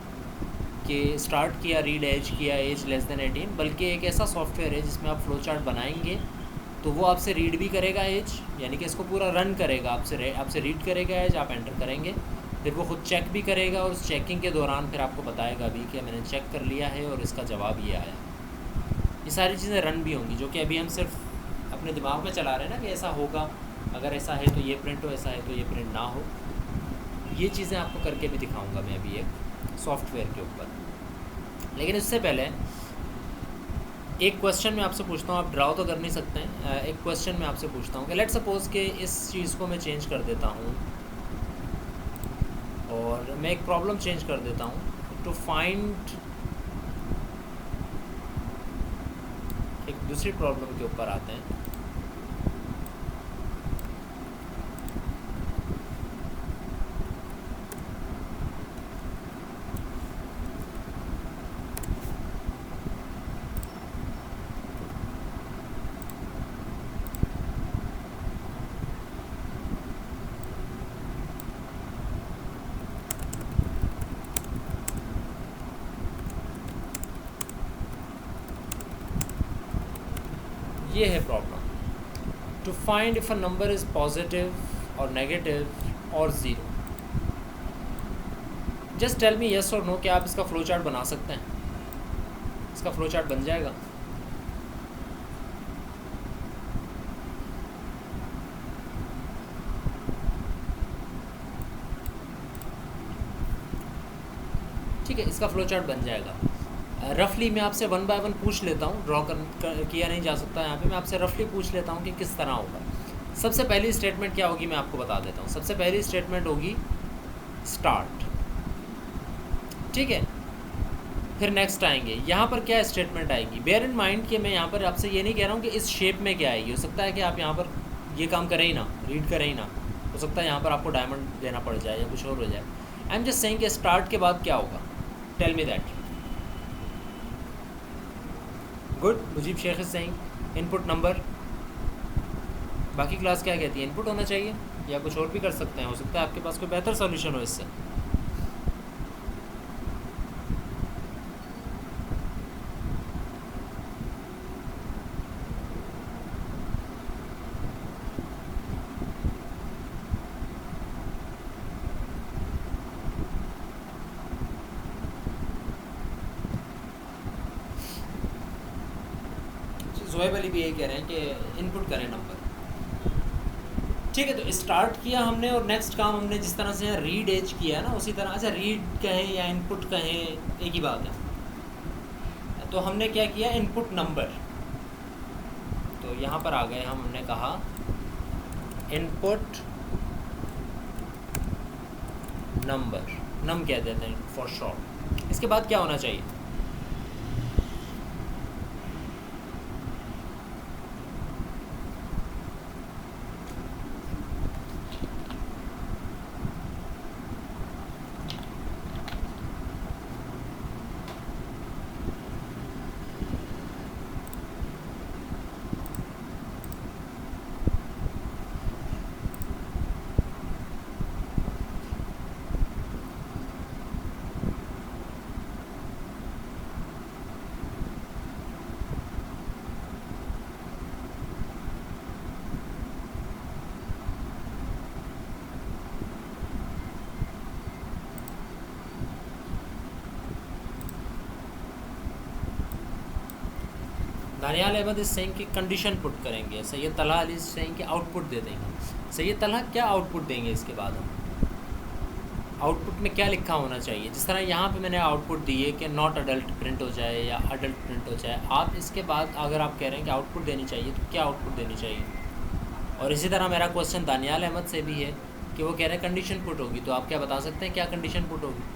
कि स्टार्ट किया, रीड एज किया, एज लेस देन 18, बल्कि एक ऐसा सॉफ्टवेयर है जिसमें आप फ़्लो चार्ट बनाएंगे तो वो आपसे रीड भी करेगा एज, यानी कि इसको पूरा रन करेगा, आपसे रीड करेगा एज, आप एंटर करेंगे, फिर वो खुद चेक भी करेगा और उस चेकिंग के दौरान फिर आपको बताएगा भी कि मैंने चेक कर लिया है और इसका जवाब ये आया। ये सारी चीज़ें रन भी होंगी, जो कि अभी हम सिर्फ अपने दिमाग में चला रहे हैं ना कि ऐसा होगा, अगर ऐसा है तो ये प्रिंट हो, ऐसा है तो ये प्रिंट ना हो। ये चीज़ें आपको करके भी दिखाऊँगा मैं अभी एक सॉफ्टवेयर के ऊपर। लेकिन इससे पहले एक क्वेश्चन मैं आपसे पूछता हूँ, आप ड्राउ तो कर नहीं सकते हैं। एक क्वेश्चन मैं आपसे पूछता हूँ कि लेट सपोज़ कि इस चीज़ को मैं चेंज कर देता हूँ और मैं एक प्रॉब्लम चेंज कर देता हूँ टू फाइंड, एक दूसरी प्रॉब्लम के ऊपर आते हैं। ये है problem, to find if a number is positive और नेगेटिव और zero. Just tell me yes और नो, क्या आप इसका फ़्लो चार्ट बना सकते हैं? इसका फ़्लो चार्ट बन जाएगा? ठीक है, इसका फ्लो चार्ट बन जाएगा। रफली मैं आपसे वन बाय वन पूछ लेता हूँ, ड्रॉ किया नहीं जा सकता यहाँ पे, मैं आपसे रफली पूछ लेता हूँ कि किस तरह होगा। सबसे पहली स्टेटमेंट क्या होगी मैं आपको बता देता हूँ। सबसे पहली स्टेटमेंट होगी स्टार्ट, ठीक है। फिर नेक्स्ट आएंगे, यहाँ पर क्या स्टेटमेंट आएगी। बेयर इन माइंड कि मैं यहाँ पर आपसे ये नहीं कह रहा हूँ कि इस शेप में क्या आएगी। हो सकता है कि आप यहाँ पर ये काम करें ही ना, रीड करें ही ना, हो सकता है यहाँ पर आपको डायमंड देना पड़ जाए या कुछ और हो जाए। आई एम जस्ट सेइंग कि स्टार्ट के बाद क्या होगा, tell me that. Good, Mujeeb Sheikh is saying input number. बाकी क्लास क्या कहती है, इनपुट होना चाहिए या कुछ और भी कर सकते हैं। हो सकता है आपके पास कोई बेहतर सॉल्यूशन हो इससे। जोहेब अली भी यही कह रहे हैं कि इनपुट करें नंबर, ठीक है। तो स्टार्ट किया हमने और नेक्स्ट काम हमने जिस तरह से रीड एज किया है ना, उसी तरह। अच्छा, रीड कहें या इनपुट कहें एक ही बात है। तो हमने क्या किया, इनपुट नंबर। तो यहाँ पर आ गए हम, हमने कहा इनपुट नंबर, नम कह देते हैं फॉर शॉर्ट। इसके बाद क्या होना चाहिए, दानियाल अहमद इस सेइंग की कंडीशन पुट करेंगे। सैयद तलहा अली इस सेइंग की आउटपुट दे देंगे। सैयद तलहा क्या आउटपुट देंगे इसके बाद हम, आउटपुट में क्या लिखा होना चाहिए। जिस तरह यहाँ पे मैंने आउटपुट दी है कि नॉट अडल्ट प्रिंट हो जाए या अडल्ट प्रिंट हो जाए, आप इसके बाद अगर आप कह रहे हैं कि आउटपुट देनी चाहिए तो क्या आउटपुट देनी चाहिए। और इसी तरह मेरा क्वेश्चन दानियाल अहमद से भी है कि वो कह रहे हैं कंडीशन पुट होगी, तो आप क्या बता सकते हैं क्या कंडीशन पुट होगी।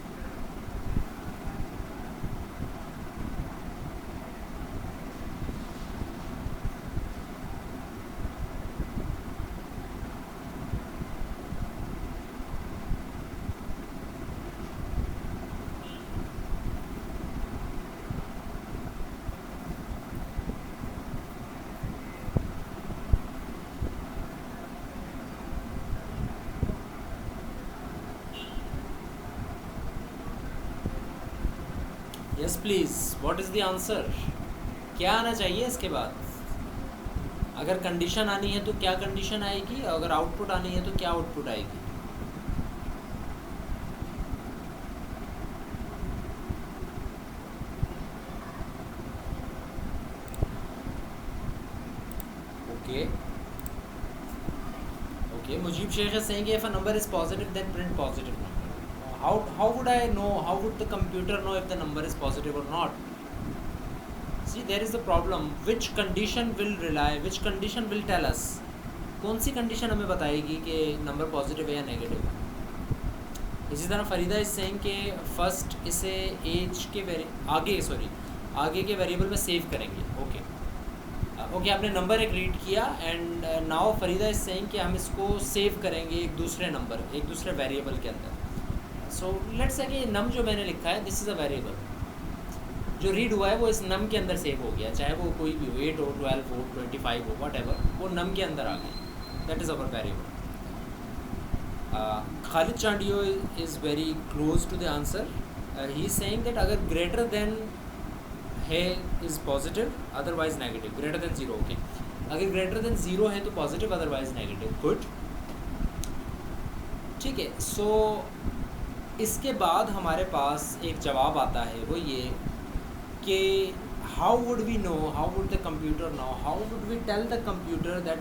Yes please, what is the answer, क्या आना चाहिए इसके बाद। अगर कंडीशन आनी है तो क्या कंडीशन आएगी, अगर आउटपुट आनी है तो क्या आउटपुट आएगी। Okay okay, Mujeeb Sheikh is saying if a number is positive then print positive number. How would I know, how would the computer know if the number is positive or not? See, there is the problem, which condition will rely, which condition will tell us, कौन सी condition हमें बताएगी कि number positive है या negative है। इसी तरह फरीदा इस सेइंग के फर्स्ट इसे एज के आगे के वेरिएबल में सेव करेंगे। ओके, आपने नंबर एक रीड किया and now Farida is saying कि हम इसको सेव करेंगे एक दूसरे नंबर, एक दूसरे वेरिएबल के अंदर। सो लेट्स से कि नम जो मैंने लिखा है दिस इज़ अ वेरिएबल, जो रीड हुआ है वो इस नम के अंदर सेव हो गया, चाहे वो कोई भी हो, 8 हो, 12 हो, 25 हो, वट एवर, वो नम के अंदर आ गया। That is our variable. Khalid Chandio is very close to the answer. He is saying that अगर ग्रेटर देन है is positive, otherwise negative. Greater than 0, okay. अगर ग्रेटर देन 0 है तो पॉजिटिव, अदरवाइज नेगेटिव। गुड, ठीक है। सो इसके बाद हमारे पास एक जवाब आता है, वो ये कि how would we know, how would the computer know, how would we tell the computer that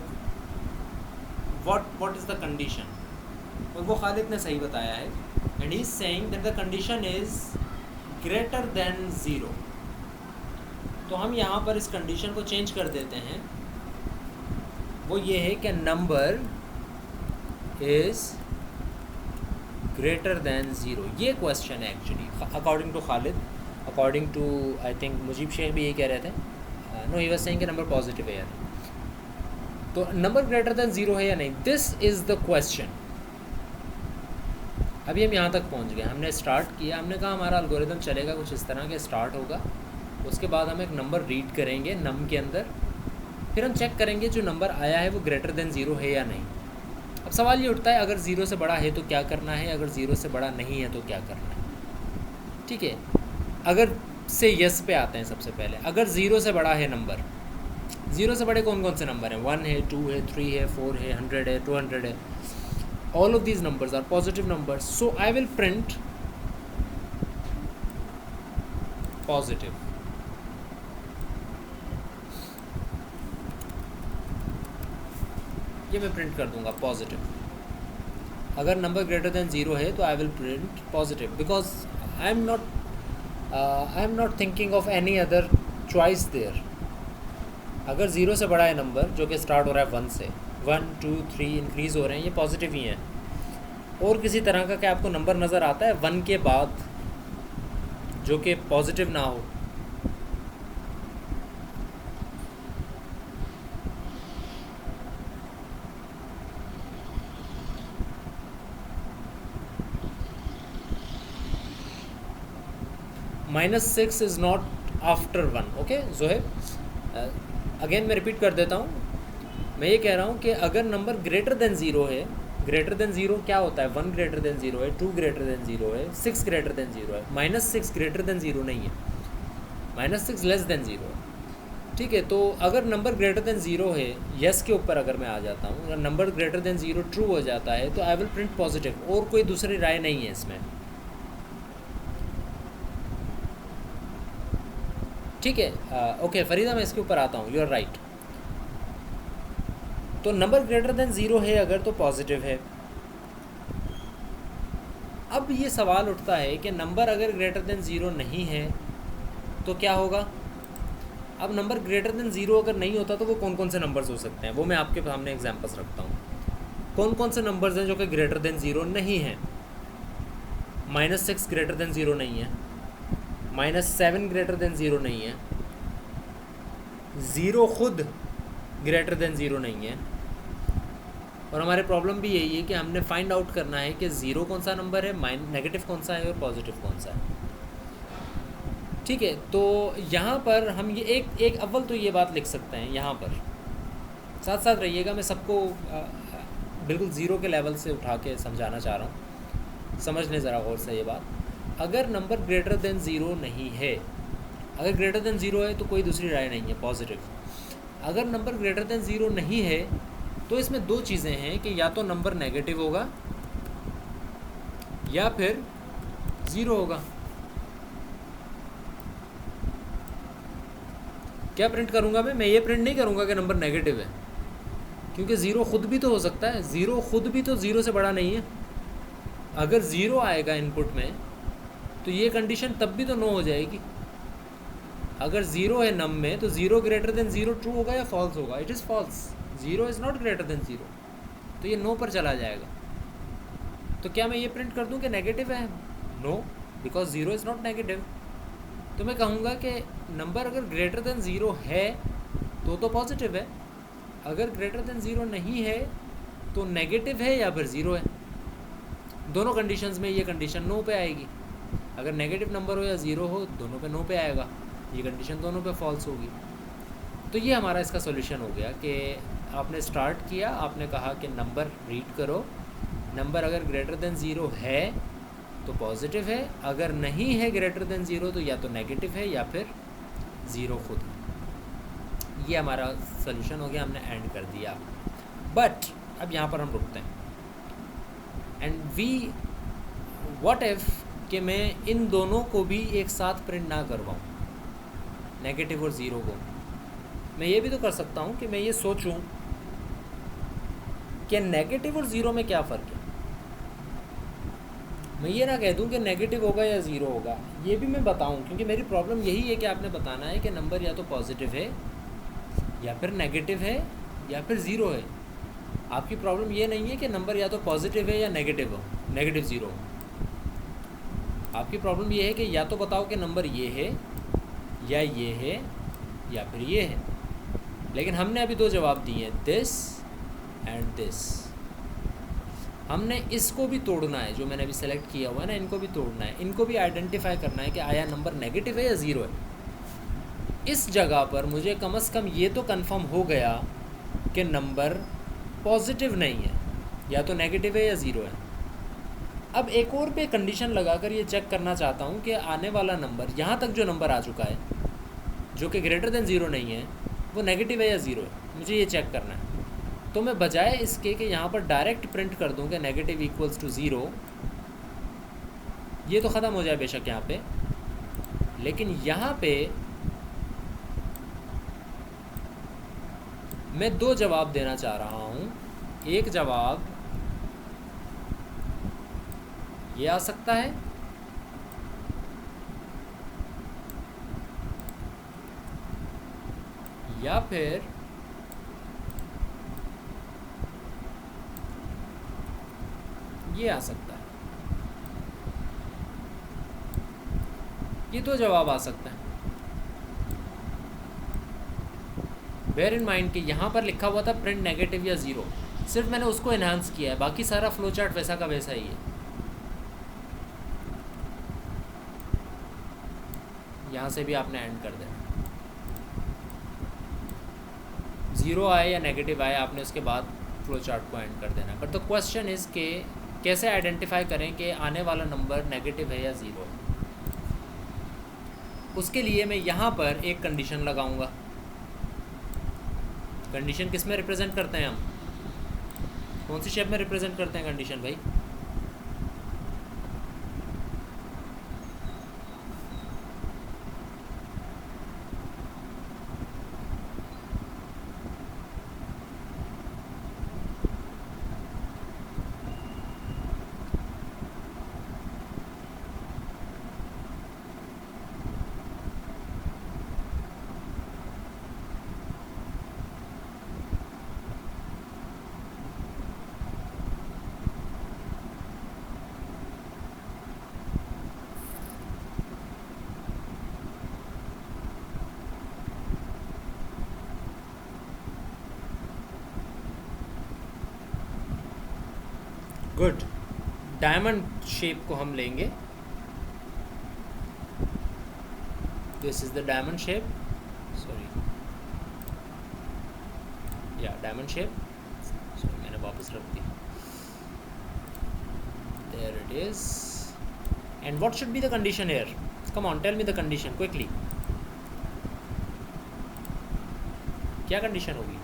what is the condition. और वो खालिद ने सही बताया है and he is saying that the condition is greater than zero, तो हम यहाँ पर इस कंडीशन को चेंज कर देते हैं। वो ये है कि number is greater than zero. ये क्वेश्चन है actually, according to Khalid, according to I think Mujeeb Sheikh भी यही कह रहे थे। नो, ही वाज सेइंग कि नंबर पॉजिटिव है या नहीं। तो नंबर ग्रेटर देन ज़ीरो है या नहीं, दिस इज़ द क्वेश्चन। अभी हम यहाँ तक पहुँच गए, हमने स्टार्ट किया, हमने कहा हमारा एल्गोरिथम चलेगा कुछ इस तरह के, स्टार्ट होगा, उसके बाद हम एक नंबर रीड करेंगे नम के अंदर, फिर हम चेक करेंगे जो नंबर आया है वो ग्रेटर देन ज़ीरो है या नहीं। अब सवाल ये उठता है, अगर ज़ीरो से बड़ा है तो क्या करना है, अगर ज़ीरो से बड़ा नहीं है तो क्या करना है। ठीक है, अगर से यस पे आते हैं सबसे पहले। अगर ज़ीरो से बड़ा है नंबर, ज़ीरो से बड़े कौन कौन से नंबर हैं, 1 है, 2 है, 3 है, 4 है, 100 है, 200 है, all of these numbers are positive numbers, so I will print positive. ये मैं प्रिंट कर दूंगा पॉजिटिव। अगर नंबर ग्रेटर देन ज़ीरो है तो I will print positive, because I am not thinking of any other choice there. अगर zero से बड़ा है नंबर जो कि स्टार्ट हो रहा है 1 से, 1 2 3 इंक्रीज़ हो रहे हैं, ये पॉजिटिव ही हैं। और किसी तरह का क्या आपको नंबर नज़र आता है 1 के बाद जो कि पॉजिटिव ना हो? -6 is not after 1। Okay Zoheb, again मैं रिपीट कर देता हूँ। मैं ये कह रहा हूँ कि अगर नंबर ग्रेटर देन ज़ीरो है, ग्रेटर देन ज़ीरो क्या होता है, 1 ग्रेटर देन ज़ीरो है, 2 ग्रेटर देन ज़ीरो है, 6 ग्रेटर देन ज़ीरो है। -6 ग्रेटर देन ज़ीरो नहीं है, -6 लेस देन ज़ीरो है। ठीक है, तो अगर नंबर ग्रेटर देन ज़ीरो है, यस के ऊपर अगर मैं आ जाता हूँ, अगर number greater than zero true हो जाता है तो आई विल प्रिंट पॉजिटिव, और कोई दूसरी राय नहीं है इसमें। ठीक है, ओके फरीदा, मैं इसके ऊपर आता हूँ, यू आर राइट। तो नंबर ग्रेटर देन ज़ीरो है अगर तो पॉजिटिव है। अब ये सवाल उठता है कि नंबर अगर ग्रेटर देन ज़ीरो नहीं है तो क्या होगा। अब नंबर ग्रेटर देन ज़ीरो अगर नहीं होता तो वो कौन कौन से नंबर्स हो सकते हैं, वो मैं आपके सामने एग्जांपल्स रखता हूँ। कौन कौन से नंबर्स हैं जो कि ग्रेटर देन ज़ीरो नहीं हैं। -6 ग्रेटर देन ज़ीरो नहीं है, -7 ग्रेटर देन ज़ीरो नहीं है, ज़ीरो खुद ग्रेटर देन ज़ीरो नहीं है। और हमारे प्रॉब्लम भी यही है कि हमने फाइंड आउट करना है कि ज़ीरो कौन सा नंबर है, नेगेटिव कौन सा है और पॉजिटिव कौन सा है। ठीक है, तो यहाँ पर हम ये एक अव्वल तो ये बात लिख सकते हैं, यहाँ पर साथ साथ रहिएगा, मैं सबको बिल्कुल ज़ीरो के लेवल से उठा के समझाना चाह रहा हूँ, समझ लें ज़रा गौर से ये बात। अगर नंबर ग्रेटर देन ज़ीरो नहीं है, अगर ग्रेटर देन ज़ीरो है तो कोई दूसरी राय नहीं है, पॉजिटिव। अगर नंबर ग्रेटर देन ज़ीरो नहीं है तो इसमें दो चीज़ें हैं कि या तो नंबर नेगेटिव होगा या फिर ज़ीरो होगा। क्या प्रिंट करूँगा मैं ये प्रिंट नहीं करूँगा कि नंबर नेगेटिव है, क्योंकि ज़ीरो खुद भी तो हो सकता है, ज़ीरो खुद भी तो ज़ीरो से बड़ा नहीं है। अगर ज़ीरो आएगा इनपुट में तो ये कंडीशन तब भी तो नो हो जाएगी। अगर ज़ीरो है नम में तो zero greater than zero true होगा या फॉल्स होगा, it is false, zero is not greater than zero, तो ये नो पर चला जाएगा। तो क्या मैं ये प्रिंट कर दूं कि नेगेटिव है? No, because zero is not negative. तो मैं कहूँगा कि नंबर अगर ग्रेटर देन ज़ीरो है तो पॉजिटिव है, अगर ग्रेटर देन ज़ीरो नहीं है तो नेगेटिव है या फिर ज़ीरो है। दोनों कंडीशंस में ये कंडीशन नो पे आएगी। अगर नेगेटिव नंबर हो या ज़ीरो हो, दोनों पे नो पे आएगा, ये कंडीशन दोनों पे फॉल्स होगी। तो ये हमारा इसका सॉल्यूशन हो गया कि आपने स्टार्ट किया, आपने कहा कि नंबर रीड करो, नंबर अगर ग्रेटर देन ज़ीरो है तो पॉजिटिव है, अगर नहीं है ग्रेटर देन ज़ीरो तो या तो नेगेटिव है या फिर ज़ीरो खुद है। ये हमारा सॉल्यूशन हो गया, हमने एंड कर दिया। बट अब यहाँ पर हम रुकते हैं एंड वी व्हाट इफ़ कि मैं इन दोनों को भी एक साथ प्रिंट ना करवाऊँ, नेगेटिव और ज़ीरो को। मैं ये भी तो कर सकता हूँ कि मैं ये सोचूं कि नेगेटिव और ज़ीरो में क्या फ़र्क है। मैं ये ना कह दूं कि नेगेटिव होगा या ज़ीरो होगा, ये भी मैं बताऊं, क्योंकि मेरी प्रॉब्लम यही है कि आपने बताना है कि नंबर या तो पॉजिटिव है या फिर नेगेटिव है या फिर ज़ीरो है। आपकी प्रॉब्लम ये नहीं है कि नंबर या तो पॉजिटिव है या नेगेटिव हो, नेगेटिव ज़ीरो हो। आपकी प्रॉब्लम ये है कि या तो बताओ कि नंबर ये है या फिर ये है। लेकिन हमने अभी दो जवाब दिए हैं, दिस एंड दिस। हमने इसको भी तोड़ना है, जो मैंने अभी सेलेक्ट किया हुआ है ना, इनको भी तोड़ना है, इनको भी आइडेंटिफाई करना है कि आया नंबर नेगेटिव है या ज़ीरो है। इस जगह पर मुझे कम से कम ये तो कंफर्म हो गया कि नंबर पॉजिटिव नहीं है, या तो नेगेटिव है या ज़ीरो है। अब एक और पे कंडीशन लगाकर ये चेक करना चाहता हूँ कि आने वाला नंबर, यहाँ तक जो नंबर आ चुका है जो कि ग्रेटर देन ज़ीरो नहीं है, वो नेगेटिव है या ज़ीरो है, मुझे ये चेक करना है। तो मैं बजाय इसके कि यहाँ पर डायरेक्ट प्रिंट कर दूँ कि नेगेटिव इक्वल्स टू ज़ीरो, ये तो ख़त्म हो जाए बेशक यहाँ पे, लेकिन यहाँ पे मैं दो जवाब देना चाह रहा हूँ। एक जवाब ये आ सकता है, या फिर ये आ सकता है। ये दो जवाब आ सकते हैं। बेयर इन माइंड कि यहाँ पर लिखा हुआ था प्रिंट नेगेटिव या ज़ीरो, सिर्फ मैंने उसको एनहांस किया है, बाकी सारा फ्लो चार्ट वैसा का वैसा ही है। यहाँ से भी आपने एंड कर देना, ज़ीरो आए या नेगेटिव आए, आपने उसके बाद फ्लो चार्ट को एंड कर देना। बट द क्वेश्चन इज़ के कैसे आइडेंटिफाई करें कि आने वाला नंबर नेगेटिव है या ज़ीरो है। उसके लिए मैं यहाँ पर एक कंडीशन लगाऊंगा। कंडीशन किस में रिप्रेजेंट करते हैं हम, कौन सी शेप में रिप्रेजेंट करते हैं कंडीशन भाई? गुड, डायमंड शेप को हम लेंगे। This is the diamond shape, sorry या डायमंड शेप, सॉरी मैंने वापस रख दी। There it is. And what should be the condition here? Come on, tell me the condition quickly. क्या कंडीशन होगी?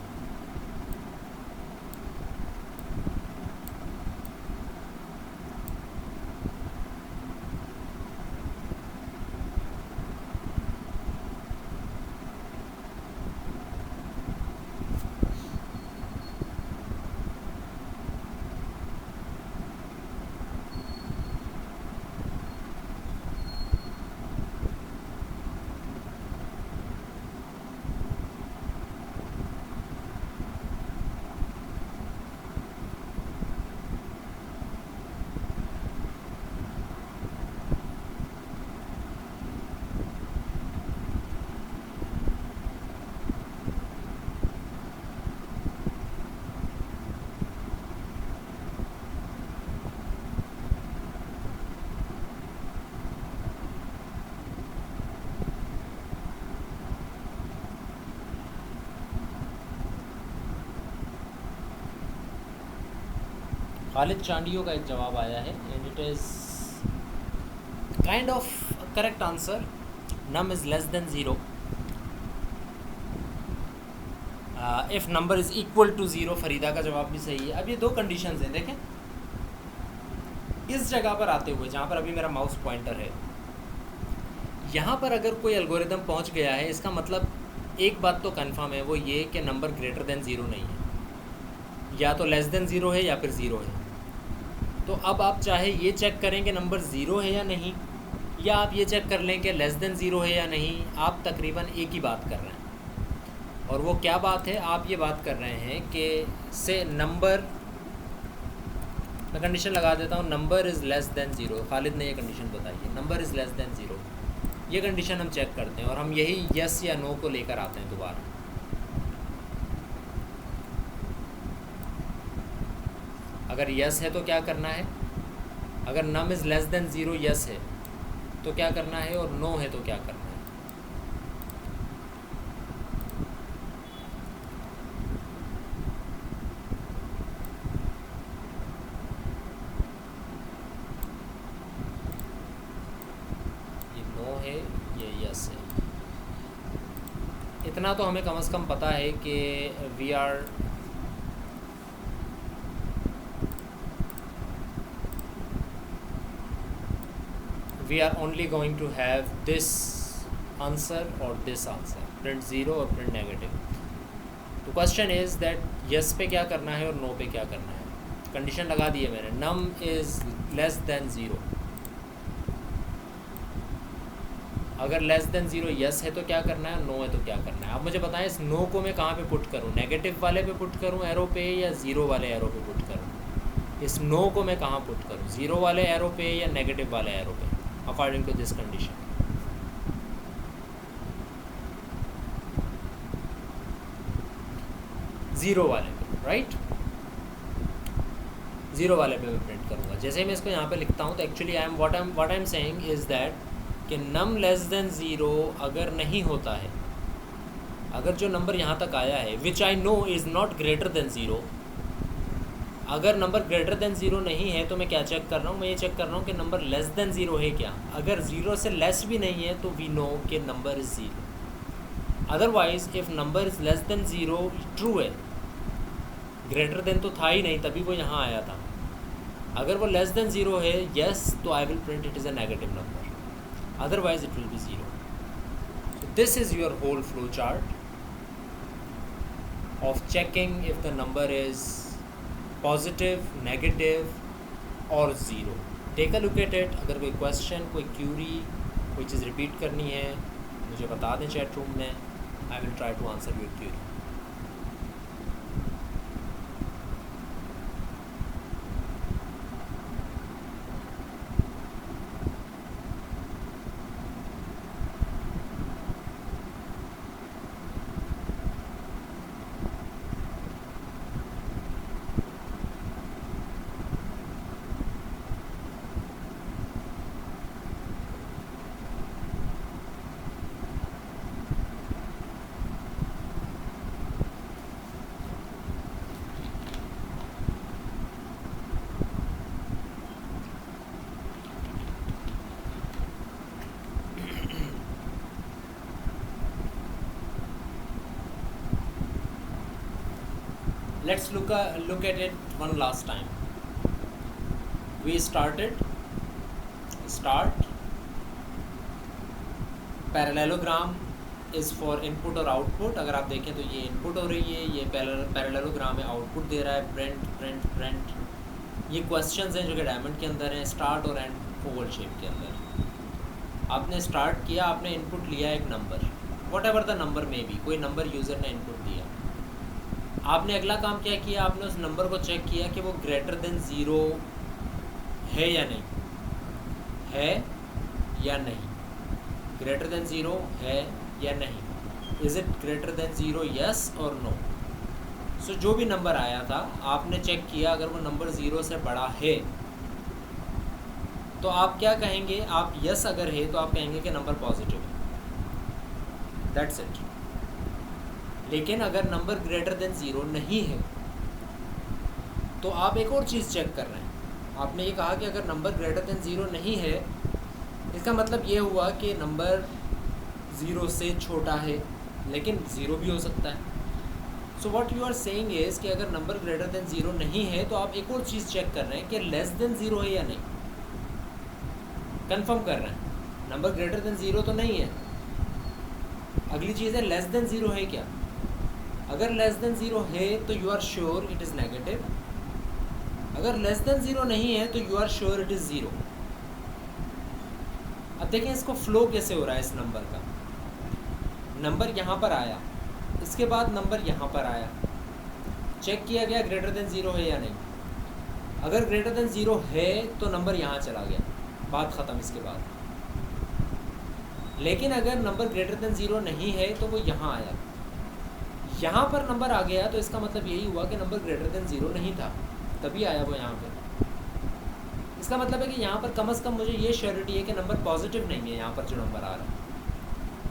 खालिद चांडियो का एक जवाब आया है, and it is kind of correct answer. Num is less than zero if number is equal to zero. Farida का जवाब भी सही है। अब ये दो कंडीशंस हैं, देखें इस जगह पर आते हुए जहाँ पर अभी मेरा माउस पॉइंटर है, यहाँ पर अगर कोई एल्गोरिदम पहुँच गया है, इसका मतलब एक बात तो कंफर्म है, वो ये कि नंबर ग्रेटर देन ज़ीरो नहीं है, या तो लेस देन ज़ीरो है या फिर ज़ीरो है। तो अब आप चाहे ये चेक करें कि नंबर ज़ीरो है या नहीं, या आप ये चेक कर लें कि लेस देन ज़ीरो है या नहीं, आप तकरीबन एक ही बात कर रहे हैं। और वो क्या बात है? आप ये बात कर रहे हैं कि से नंबर, मैं कंडीशन लगा देता हूँ, number is less than zero. Khalid ने ये कंडीशन बताई है, number is less than zero. ये कंडीशन हम चेक करते हैं और हम यही यस या नो को लेकर आते हैं दोबारा। अगर यस है तो क्या करना है? अगर num is less than zero yes है तो क्या करना है, और नो है तो क्या करना है? ये नो है, ये यस है। इतना तो हमें कम से कम पता है कि we are only going to have this answer or this answer, print zero और print नेगेटिव। तो क्वेश्चन इज़ दैट यस पे क्या करना है और नो पे क्या करना है। कंडीशन लगा दी है मैंने, नम इज़ लेस देन ज़ीरो। अगर लेस देन ज़ीरो यस है तो क्या करना है, नो है तो क्या करना है। आप मुझे बताएं इस नो को मैं कहाँ पे पुट करूँ, नेगेटिव वाले पे पुट करूँ एरो पे, या ज़ीरो वाले एरो पे पुट करूँ? इस नो को मैं कहाँ पुट करूँ, ज़ीरो वाले एरो पे या नेगेटिव वाले एरो पे, according to this condition? Zero वाले पे, राइट? ज़ीरो वाले पे मैं प्रिंट करूँगा। जैसे मैं इसको यहाँ पे लिखता हूँ तो actually what I am saying is that कि नम लेस देन ज़ीरो अगर नहीं होता है, अगर जो नंबर यहाँ तक आया है which I know is not greater than zero, अगर नंबर ग्रेटर देन ज़ीरो नहीं है तो मैं क्या चेक कर रहा हूँ? मैं ये चेक कर रहा हूँ कि नंबर लेस देन ज़ीरो है क्या। अगर ज़ीरो से लेस भी नहीं है तो वी नो कि number is zero. Otherwise if number is less than zero true है, ग्रेटर देन तो था ही नहीं तभी वो यहाँ आया था। अगर वो लेस देन ज़ीरो है यस, तो I will print it is a negative number, otherwise it will be zero. So this is your whole flow chart of checking if the number is positive, negative or zero. Take a look at it. अगर कोई question, कोई Curie, कोई चीज़ repeat करनी है मुझे बता दें chat room में, I will try to answer your query. Let's look at it one last time. We start parallelogram is for input और output। अगर आप देखें तो ये input हो रही है, ये parallelogram में output दे रहा है, print। ये questions हैं जो कि डायमंड के अंदर हैं, start और end oval shape के अंदर। आपने start किया, आपने input लिया एक number, whatever the number may be, कोई नंबर यूज़र ने input दिया। आपने अगला काम क्या किया, आपने उस नंबर को चेक किया कि वो ग्रेटर देन ज़ीरो है या नहीं, है या नहीं, ग्रेटर देन ज़ीरो है या नहीं, is it greater than zero yes और नो। सो जो भी नंबर आया था आपने चेक किया, अगर वो नंबर ज़ीरो से बड़ा है तो आप क्या कहेंगे, आप यस अगर है तो आप कहेंगे कि नंबर पॉजिटिव है, दैट्स इट। लेकिन अगर नंबर ग्रेटर देन ज़ीरो नहीं है तो आप एक और चीज़ चेक कर रहे हैं। आपने ये कहा कि अगर नंबर ग्रेटर देन ज़ीरो नहीं है, इसका मतलब ये हुआ कि नंबर ज़ीरो से छोटा है, लेकिन ज़ीरो भी हो सकता है। So what you are saying is कि अगर नंबर ग्रेटर देन ज़ीरो नहीं है तो आप एक और चीज़ चेक कर रहे हैं कि लेस देन ज़ीरो है या नहीं, कंफर्म कर रहे हैं। नंबर ग्रेटर देन ज़ीरो तो नहीं है, अगली चीज़ है लेस देन ज़ीरो है क्या। अगर लेस देन ज़ीरो है तो you are sure it is negative, अगर लेस देन ज़ीरो नहीं है तो you are sure it is zero. अब देखें इसको फ्लो कैसे हो रहा है। इस नंबर का नंबर यहाँ पर आया, इसके बाद नंबर यहाँ पर आया, चेक किया गया ग्रेटर देन ज़ीरो है या नहीं। अगर ग्रेटर देन ज़ीरो है तो नंबर यहाँ चला गया, बात ख़त्म इसके बाद। लेकिन अगर नंबर ग्रेटर देन ज़ीरो नहीं है तो वो यहाँ आया, यहाँ पर नंबर आ गया, तो इसका मतलब यही हुआ कि नंबर ग्रेटर देन ज़ीरो नहीं था, तभी आया वो यहाँ पर। इसका मतलब है कि यहाँ पर कम से कम मुझे ये श्योरिटी है कि नंबर पॉजिटिव नहीं है। यहाँ पर जो नंबर आ रहा है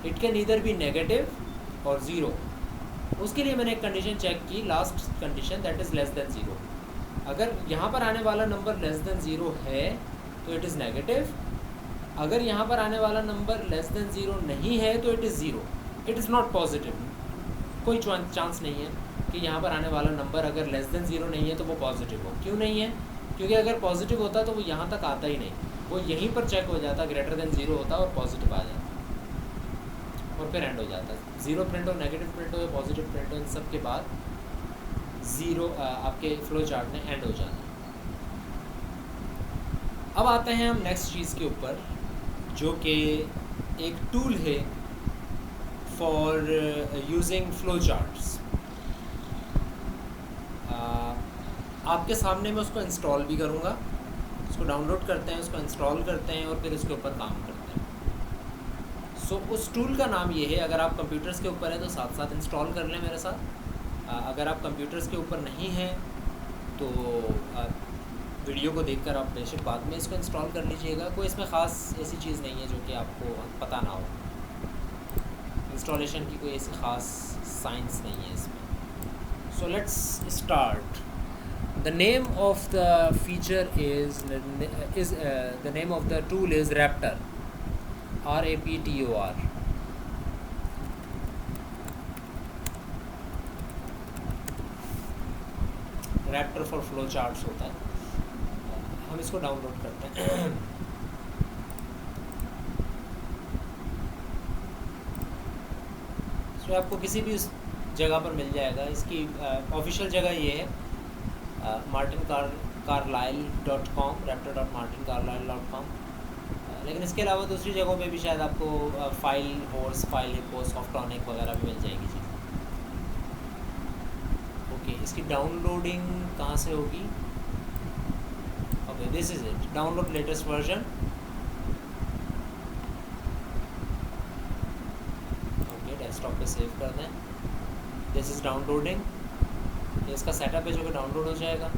it can either be negative और ज़ीरो। उसके लिए मैंने एक कंडीशन चेक की, last condition, that is less than zero. अगर यहाँ पर आने वाला नंबर लेस देन ज़ीरो है तो इट इज़ नेगेटिव। अगर यहाँ पर आने वाला नंबर लेस देन ज़ीरो नहीं है तो it is zero, it is not positive. कोई चांस नहीं है कि यहाँ पर आने वाला नंबर अगर लेस देन ज़ीरो नहीं है तो वो पॉजिटिव हो। क्यों नहीं है? क्योंकि अगर पॉजिटिव होता तो वो यहाँ तक आता ही नहीं, वो यहीं पर चेक हो जाता, ग्रेटर देन ज़ीरो होता और पॉजिटिव आ जाता और फिर एंड हो जाता। ज़ीरो प्रिंट हो, नेगेटिव प्रिंट हो या पॉजिटिव प्रिंट हो, इन सब के बाद ज़ीरो आपके फ्लो चार्ट में एंड हो जाना। अब आते हैं हम नेक्स्ट चीज़ के ऊपर, जो कि एक टूल है फॉर यूजिंग फ्लो चार्ट्स। आपके सामने मैं उसको इंस्टॉल भी करूँगा। उसको डाउनलोड करते हैं, उसको इंस्टॉल करते हैं और फिर उसके ऊपर काम करते हैं। सो उस टूल का नाम ये है, अगर आप कंप्यूटर्स के ऊपर है तो साथ साथ इंस्टॉल कर लें मेरे साथ। अगर आप कंप्यूटर्स के ऊपर नहीं हैं तो वीडियो को देखकर आप बेशक बाद में इसको इंस्टॉल कर लीजिएगा। कोई इसमें ख़ास ऐसी चीज़ नहीं है जो कि आपको पता ना हो। इंस्टॉलेशन की कोई ऐसी ख़ास साइंस नहीं है इसमें। सो let's start. The name of the feature is the name of the tool is Raptor, RAPTOR. Raptor for flow charts होता है। हम इसको डाउनलोड करते हैं। तो आपको किसी भी जगह पर मिल जाएगा। इसकी ऑफिशियल जगह ये है martincarlyle.com, raptor.martincarlyle.com। लेकिन इसके अलावा दूसरी जगहों पे भी शायद आपको फाइल होर्स, फाइल हिप्पो, सॉफ्टॉनिक वगैरह भी मिल जाएंगी चीज़ें। ओके, इसकी डाउनलोडिंग कहाँ से होगी? Okay, this is it, download latest version. Okay, desktop पे सेव कर दें। This is downloading. इसका सेटअप है जो कि डाउनलोड हो जाएगा।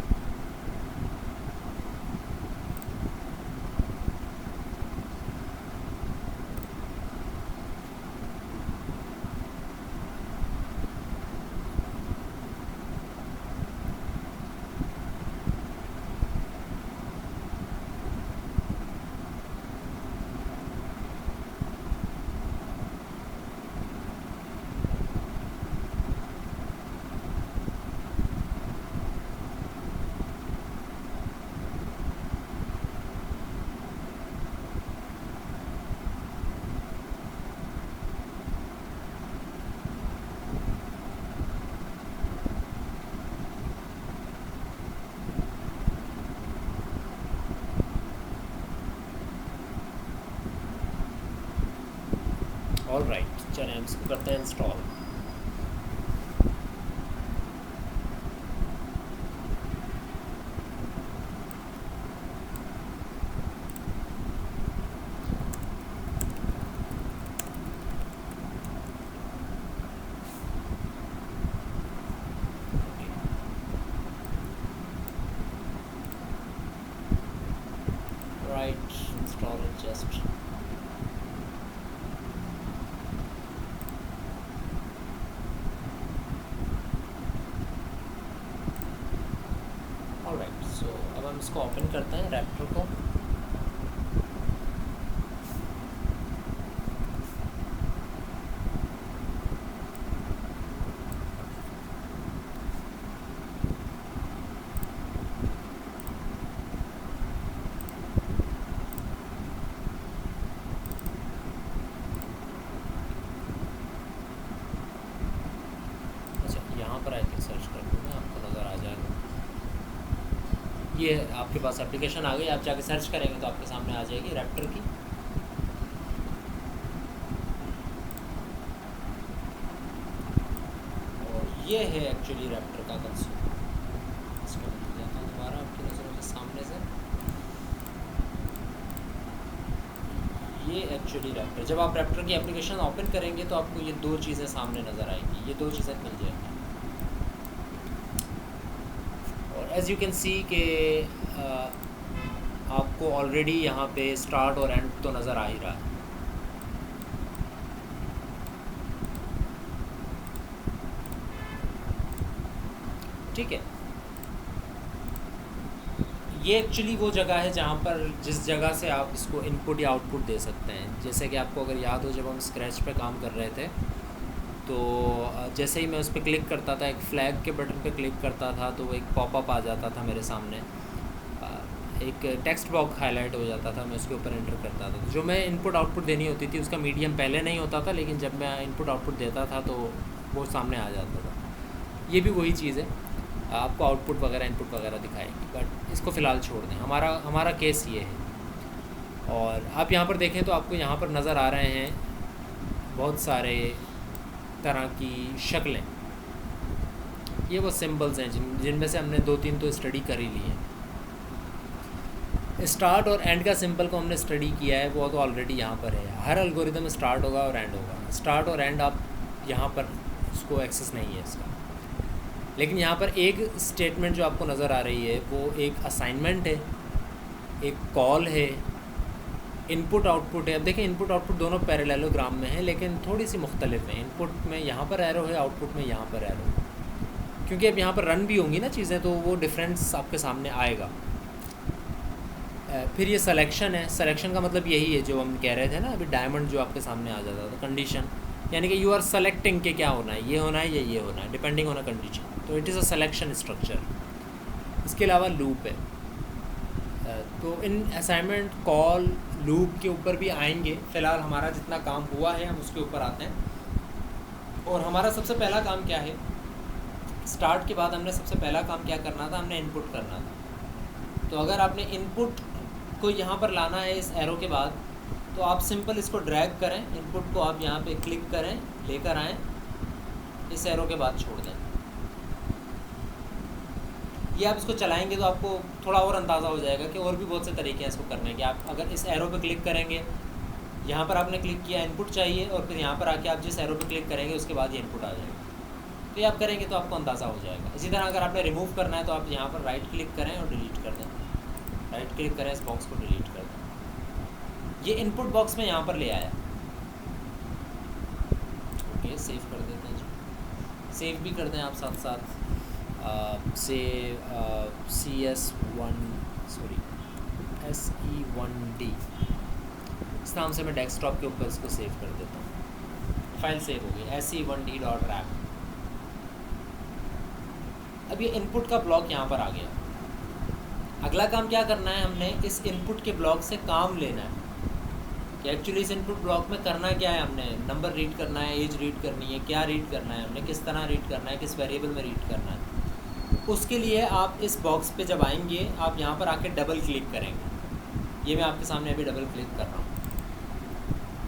ऑल राइट, चलिए हम इसको करते हैं install. Right, install it just. इसको ओपन करते हैं रैप्टर को। अच्छा, यहाँ पर आई थिंक सर्च कर दूँगा, आपको नज़र आ जाएगा। ये आपके पास एप्लीकेशन आ गई, आप जाके सर्च करेंगे तो आपके सामने आ जाएगी रैप्टर की। और ये है एक्चुअली रैप्टर का कंसोल। इसको मैं जाता हूँ दोबारा आपकी नज़रों के सामने से। ये एक्चुअली रैप्टर, जब आप रैप्टर की एप्लीकेशन ओपन करेंगे तो आपको ये दो चीज़ें सामने नज़र आएंगी, ये दो चीज़ें मिल जाएंगी। और एज़ यू कैन सी कि आपको ऑलरेडी यहाँ पे स्टार्ट और एंड तो नज़र आ ही रहा है। ठीक है, ये एक्चुअली वो जगह है जहाँ पर जिस जगह से आप इसको इनपुट या आउटपुट दे सकते हैं। जैसे कि आपको अगर याद हो, जब हम स्क्रैच पे काम कर रहे थे तो जैसे ही मैं उस पर क्लिक करता था, एक फ्लैग के बटन पे क्लिक करता था, तो वो एक पॉपअप आ जाता था मेरे सामने, एक टेक्स्ट बॉक्स हाईलाइट हो जाता था, मैं उसके ऊपर एंटर करता था। जो मैं इनपुट आउटपुट देनी होती थी उसका मीडियम पहले नहीं होता था, लेकिन जब मैं इनपुट आउटपुट देता था तो वो सामने आ जाता था। ये भी वही चीज़ है, आपको आउटपुट वगैरह इनपुट वगैरह दिखाएगी, बट इसको फ़िलहाल छोड़ दें। हमारा केस ये है। और आप यहाँ पर देखें तो आपको यहाँ पर नज़र आ रहे हैं बहुत सारे तरह की शक्लें। ये वो सिंबल्स हैं जिनमें से हमने 2-3 तो स्टडी कर ही ली है। स्टार्ट और एंड का सिंबल को हमने स्टडी किया है, वो तो ऑलरेडी यहाँ पर है। हर एल्गोरिदम स्टार्ट होगा और एंड होगा। स्टार्ट और एंड आप यहाँ पर उसको एक्सेस नहीं है इसका, लेकिन यहाँ पर एक स्टेटमेंट जो आपको नज़र आ रही है वो एक असाइनमेंट है, एक कॉल है, इनपुट आउटपुट है। अब देखें, इनपुट आउटपुट दोनों पैरेललोग्राम में है, लेकिन थोड़ी सी मुख्तलिफ है। इनपुट में यहाँ पर एरो है, आउटपुट में यहाँ पर एरो है, क्योंकि अब यहाँ पर रन भी होंगी ना चीज़ें, तो वो डिफरेंस आपके सामने आएगा। फिर ये सिलेक्शन है। सिलेक्शन का मतलब यही है जो हम कह रहे थे ना अभी, डायमंड जो आपके सामने आ जाता था, कंडीशन, यानी कि यू आर सेलेक्टिंग के क्या होना है, ये होना है या ये होना है, डिपेंडिंग ऑन अ कंडीशन। तो it is a selection structure. इसके अलावा लूप है। तो इन असाइनमेंट, कॉल, लूप के ऊपर भी आएंगे। फ़िलहाल हमारा जितना काम हुआ है हम उसके ऊपर आते हैं। और हमारा सबसे पहला काम क्या है, स्टार्ट के बाद हमने सबसे पहला काम क्या करना था, हमने इनपुट करना था। तो अगर आपने इनपुट को यहाँ पर लाना है इस एरो के बाद, तो आप सिंपल इसको ड्रैग करें, इनपुट को आप यहाँ पे क्लिक करें, लेकर आएँ, इस एरो के बाद छोड़ दें। ये आप इसको चलाएंगे तो आपको थोड़ा और अंदाज़ा हो जाएगा कि और भी बहुत से तरीके हैं इसको करने के। आप अगर इस एरो पे क्लिक करेंगे, यहाँ पर आपने क्लिक किया, इनपुट चाहिए, और फिर यहाँ पर आके आप जिस एरो पे क्लिक करेंगे उसके बाद ये इनपुट आ जाएगा। तो ये आप करेंगे तो आपको अंदाज़ा हो जाएगा। इसी तरह अगर आपने रिमूव करना है तो आप यहाँ पर राइट क्लिक करें और डिलीट कर दें, राइट क्लिक करें, इस बॉक्स को डिलीट कर दें। ये इनपुट बॉक्स में यहाँ पर ले आया। ओके, सेव कर देते हैं जी, सेव भी कर दें आप साथ साथ। से SE1D इस नाम से मैं डेस्कटॉप के ऊपर इसको सेव कर देता हूँ। फाइल सेव हो गई, SE1D.rap। अब ये इनपुट का ब्लॉक यहाँ पर आ गया। अगला काम क्या करना है, हमने इस इनपुट के ब्लॉक से काम लेना है कि एक्चुअली इस इनपुट ब्लॉक में करना क्या है। हमने नंबर रीड करना है, एज रीड करनी है, क्या रीड करना है, हमने किस तरह रीड करना है, किस वेरिएबल में रीड करना है। उसके लिए आप इस बॉक्स पे जब आएंगे, आप यहाँ पर आके डबल क्लिक करेंगे। ये मैं आपके सामने अभी डबल क्लिक कर रहा हूँ।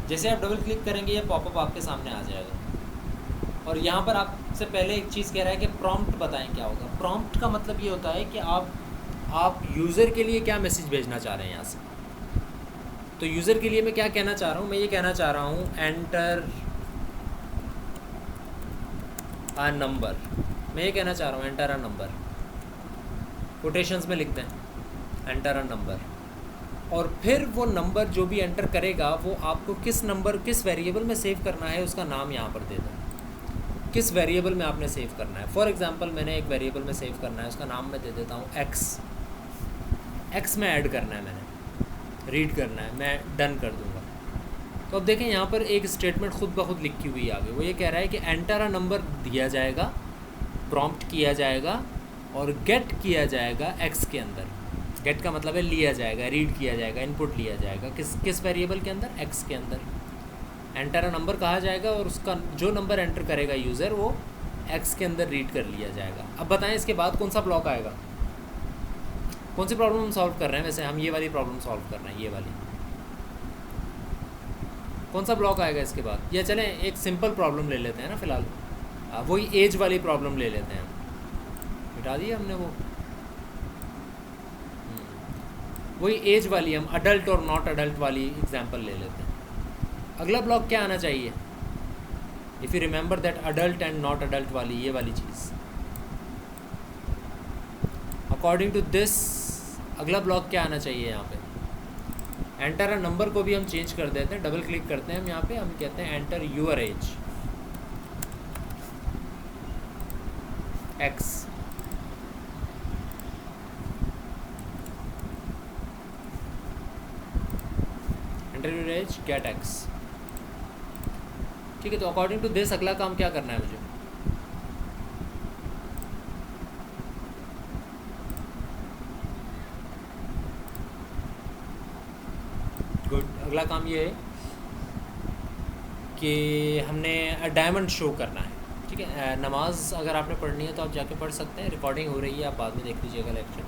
जैसे आप डबल क्लिक करेंगे ये पॉपअप आपके सामने आ जाएगा। और यहाँ पर आपसे पहले एक चीज़ कह रहा है कि प्रॉम्प्ट बताएं क्या होगा। प्रॉम्प्ट का मतलब ये होता है कि आप यूज़र के लिए क्या मैसेज भेजना चाह रहे हैं यहाँ से। तो यूज़र के लिए मैं क्या कहना चाह रहा हूँ, मैं ये कहना चाह रहा हूँ एंटर अ नंबर। मैं ये कहना चाह रहा हूँ एंटर अ नंबर, कोटेशंस में लिख दें एंटर अ नंबर। और फिर वो नंबर जो भी एंटर करेगा वो आपको किस नंबर, किस वेरिएबल में सेव करना है उसका नाम यहाँ पर दे दें। किस वेरिएबल में आपने सेव करना है। फॉर एग्जांपल मैंने एक वेरिएबल में सेव करना है, उसका नाम मैं दे देता हूँ एक्स में ऐड करना है, मैंने रीड करना है, मैं डन कर दूँगा। तो अब देखें यहाँ पर एक स्टेटमेंट खुद ब खुद लिखी हुई आगे। वो ये कह रहा है कि एंटर अ नंबर दिया जाएगा, प्रॉम्प्ट किया जाएगा और गेट किया जाएगा एक्स के अंदर। गेट का मतलब है लिया जाएगा, रीड किया जाएगा, इनपुट लिया जाएगा किस वेरिएबल के अंदर, एक्स के अंदर। एंटर अ नंबर कहा जाएगा और उसका जो नंबर एंटर करेगा यूज़र वो एक्स के अंदर रीड कर लिया जाएगा। अब बताएं इसके बाद कौन सा ब्लॉक आएगा। कौन सी प्रॉब्लम हम सॉल्व कर रहे हैं? वैसे हम ये वाली प्रॉब्लम सॉल्व कर रहे हैं, ये वाली। कौन सा ब्लॉक आएगा इसके बाद? या चलें एक सिंपल प्रॉब्लम ले लेते हैं ना फ़िलहाल, वही एज वाली प्रॉब्लम ले लेते हैं। मिटा दी हमने वो, वही एज वाली, हम अडल्ट और नॉट अडल्ट वाली एग्जांपल ले लेते हैं। अगला ब्लॉक क्या आना चाहिए? If you remember that adult and not adult वाली, ये वाली चीज़। अकॉर्डिंग टू दिस अगला ब्लॉक क्या आना चाहिए यहाँ पे? एंटर अ नंबर को भी हम चेंज कर देते हैं, डबल क्लिक करते हैं हम यहाँ पे, हम कहते हैं enter your age x. Enter your age get x. ठीक है, तो अकॉर्डिंग टू दिस अगला काम क्या करना है मुझे? गुड, अगला काम ये है कि हमने डायमंड शो करना है। ठीक है, नमाज अगर आपने पढ़नी है तो आप जाके पढ़ सकते हैं, रिकॉर्डिंग हो रही है, आप बाद में देख लीजिएगा लेक्चर।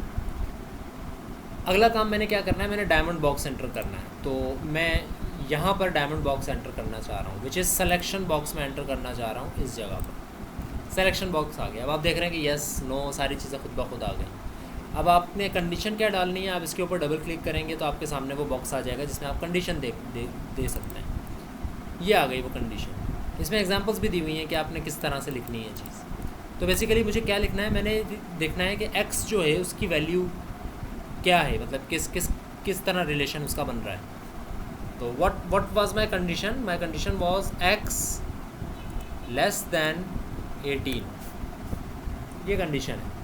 अगला काम मैंने क्या करना है? मैंने डायमंड बॉक्स एंटर करना है। तो मैं यहाँ पर डायमंड बॉक्स एंटर करना चाह रहा हूँ, विच इज़ सिलेक्शन बॉक्स में एंटर करना चाह रहा हूँ। इस जगह पर सिलेक्शन बॉक्स आ गया। अब आप देख रहे हैं कि यस नो सारी चीज़ें खुद ब खुद आ गई। अब आपने कंडीशन क्या डालनी है? आप इसके ऊपर डबल क्लिक करेंगे तो आपके सामने वो बॉक्स आ जाएगा जिसमें आप कंडीशन दे सकते हैं। ये आ गई वो कंडीशन। इसमें एग्जांपल्स भी दी हुई हैं कि आपने किस तरह से लिखनी है चीज़। तो बेसिकली मुझे क्या लिखना है? मैंने देखना है कि x जो है उसकी वैल्यू क्या है, मतलब किस तरह रिलेशन उसका बन रहा है। तो what was my condition? My condition was x less than 18। ये कंडीशन है।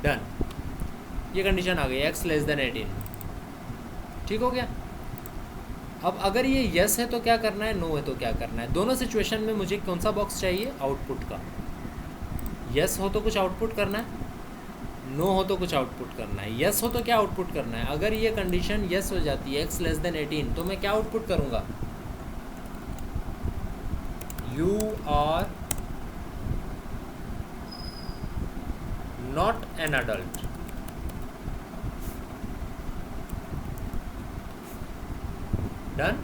डन, ये कंडीशन आ गई, x लेस दैन 18। ठीक हो गया। अब अगर ये यस है तो क्या करना है, नो है तो क्या करना है? दोनों सिचुएशन में मुझे कौन सा बॉक्स चाहिए? आउटपुट का। यस हो तो कुछ आउटपुट करना है, नो हो तो कुछ आउटपुट करना है। यस हो तो क्या आउटपुट करना है? अगर ये कंडीशन यस हो जाती है, x लेस देन 18, तो मैं क्या आउटपुट करूँगा? You are not an adult. Done.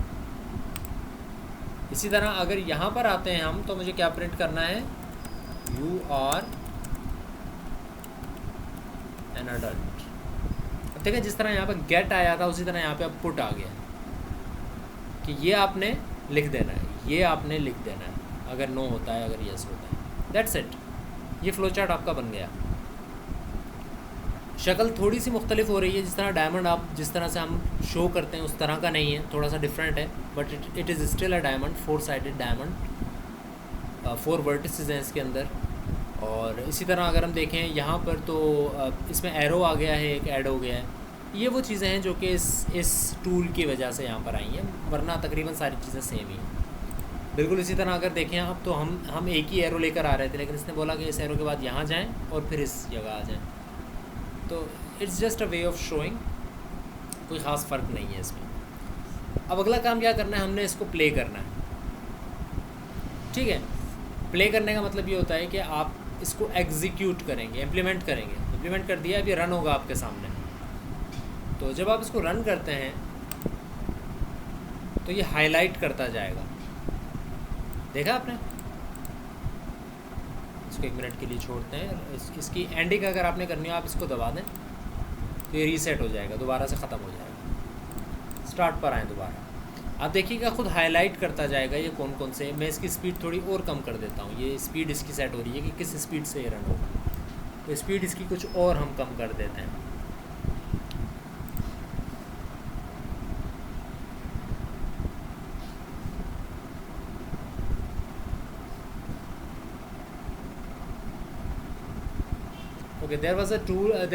इसी तरह अगर यहाँ पर आते हैं हम, तो मुझे क्या प्रिंट करना है? You are an adult. अब देखिए, जिस तरह यहाँ पर गेट आया था उसी तरह यहाँ पे अब पुट आ गया कि ये आपने लिख देना है, ये आपने लिख देना है, अगर नो होता है, अगर यस होता है। That's it. ये फ्लो चार्ट आपका बन गया। शक्ल थोड़ी सी मुख्तलिफ हो रही है, जिस तरह डायमंड आप जिस तरह से हम शो करते हैं उस तरह का नहीं है, थोड़ा सा डिफरेंट है, but it is still a diamond, 4 sided diamond, 4 vertices हैं इसके अंदर। और इसी तरह अगर हम देखें यहाँ पर तो इसमें एरो आ गया है, एक ऐड हो गया है। ये वो चीज़ें हैं जो कि इस टूल की वजह से यहाँ पर आई हैं, वरना तकरीबन सारी चीज़ें सेम ही हैं। बिल्कुल इसी तरह अगर देखें आप, तो हम एक ही एरो लेकर आ रहे थे, लेकिन इसने बोला कि इस एरो के बाद यहाँ जाएँ और फिर इस जगह आ जाएँ। तो it's just a way of showing, कोई ख़ास फ़र्क नहीं है इसमें। अब अगला काम क्या करना है? हमने इसको प्ले करना है। ठीक है, प्ले करने का मतलब ये होता है कि आप इसको एग्जीक्यूट करेंगे, इम्प्लीमेंट करेंगे। इम्प्लीमेंट कर दिया, अभी रन होगा आपके सामने। तो जब आप इसको रन करते हैं तो ये हाईलाइट करता जाएगा। देखा आपने? इसको 1 मिनट के लिए छोड़ते हैं। इसकी एंडिंग अगर आपने करनी हो, आप इसको दबा दें तो ये रीसेट हो जाएगा, दोबारा से ख़त्म हो जाएगा। स्टार्ट पर आएँ दोबारा, आप देखिएगा खुद हाईलाइट करता जाएगा ये कौन कौन से। मैं इसकी स्पीड थोड़ी और कम कर देता हूँ। ये स्पीड इसकी सेट हो रही है कि किस स्पीड से ये रन होगा, तो स्पीड इसकी कुछ और हम कम कर देते हैं। Okay, there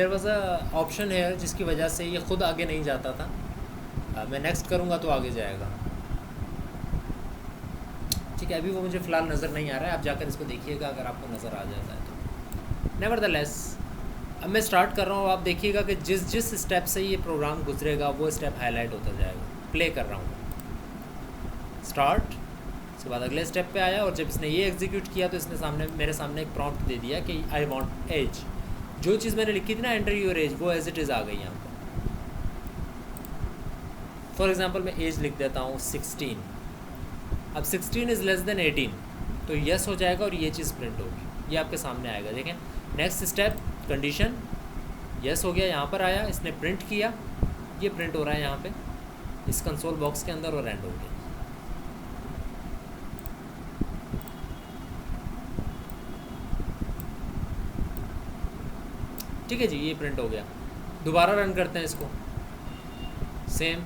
was a option है जिसकी वजह से ये खुद आगे नहीं जाता था। मैं नेक्स्ट करूँगा तो आगे जाएगा। ठीक है, अभी वो मुझे फ़िलहाल नज़र नहीं आ रहा है, आप जाकर इसको देखिएगा अगर आपको नज़र आ जाता है तो। नेवरदलेस अब मैं स्टार्ट कर रहा हूँ, आप देखिएगा कि जिस स्टेप से ये प्रोग्राम गुजरेगा वो स्टेप हाईलाइट होता जाएगा। प्ले कर रहा हूँ, स्टार्ट, उसके बाद अगले स्टेप पे आया, और जब इसने ये एग्जीक्यूट किया तो इसने मेरे सामने एक प्रॉम्प्ट दे दिया कि आई वांट एज, जो चीज़ मैंने लिखी थी ना एंटर योर एज, वो एज इट इज़ आ गई यहाँ पर। फॉर एग्जांपल मैं एज लिख देता हूँ 16। अब 16 इज़ लेस देन 18, तो यस हो जाएगा और ये चीज़ प्रिंट होगी, ये आपके सामने आएगा। देखें नेक्स्ट स्टेप कंडीशन यस हो गया, यहाँ पर आया, इसने प्रिंट किया, ये प्रिंट हो रहा है यहाँ पे इस कंसोल बॉक्स के अंदर और एंड हो गया। ठीक है जी, ये प्रिंट हो गया। दोबारा रन करते हैं इसको, सेम।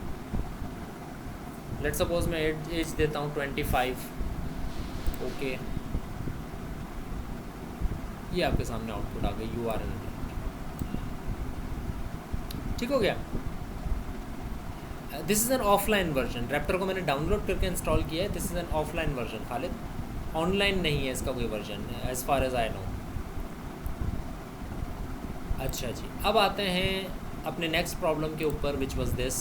लेट सपोज मैं एज देता हूँ 25। ओके, ये आपके सामने आउटपुट आ गई, यू आर एन। ठीक हो गया। This is an offline version, Raptor को मैंने डाउनलोड करके इंस्टॉल किया है। This is an offline version Khalid, online नहीं है इसका कोई version as far as I know. अच्छा जी, अब आते हैं अपने नेक्स्ट प्रॉब्लम के ऊपर, विच वाज दिस,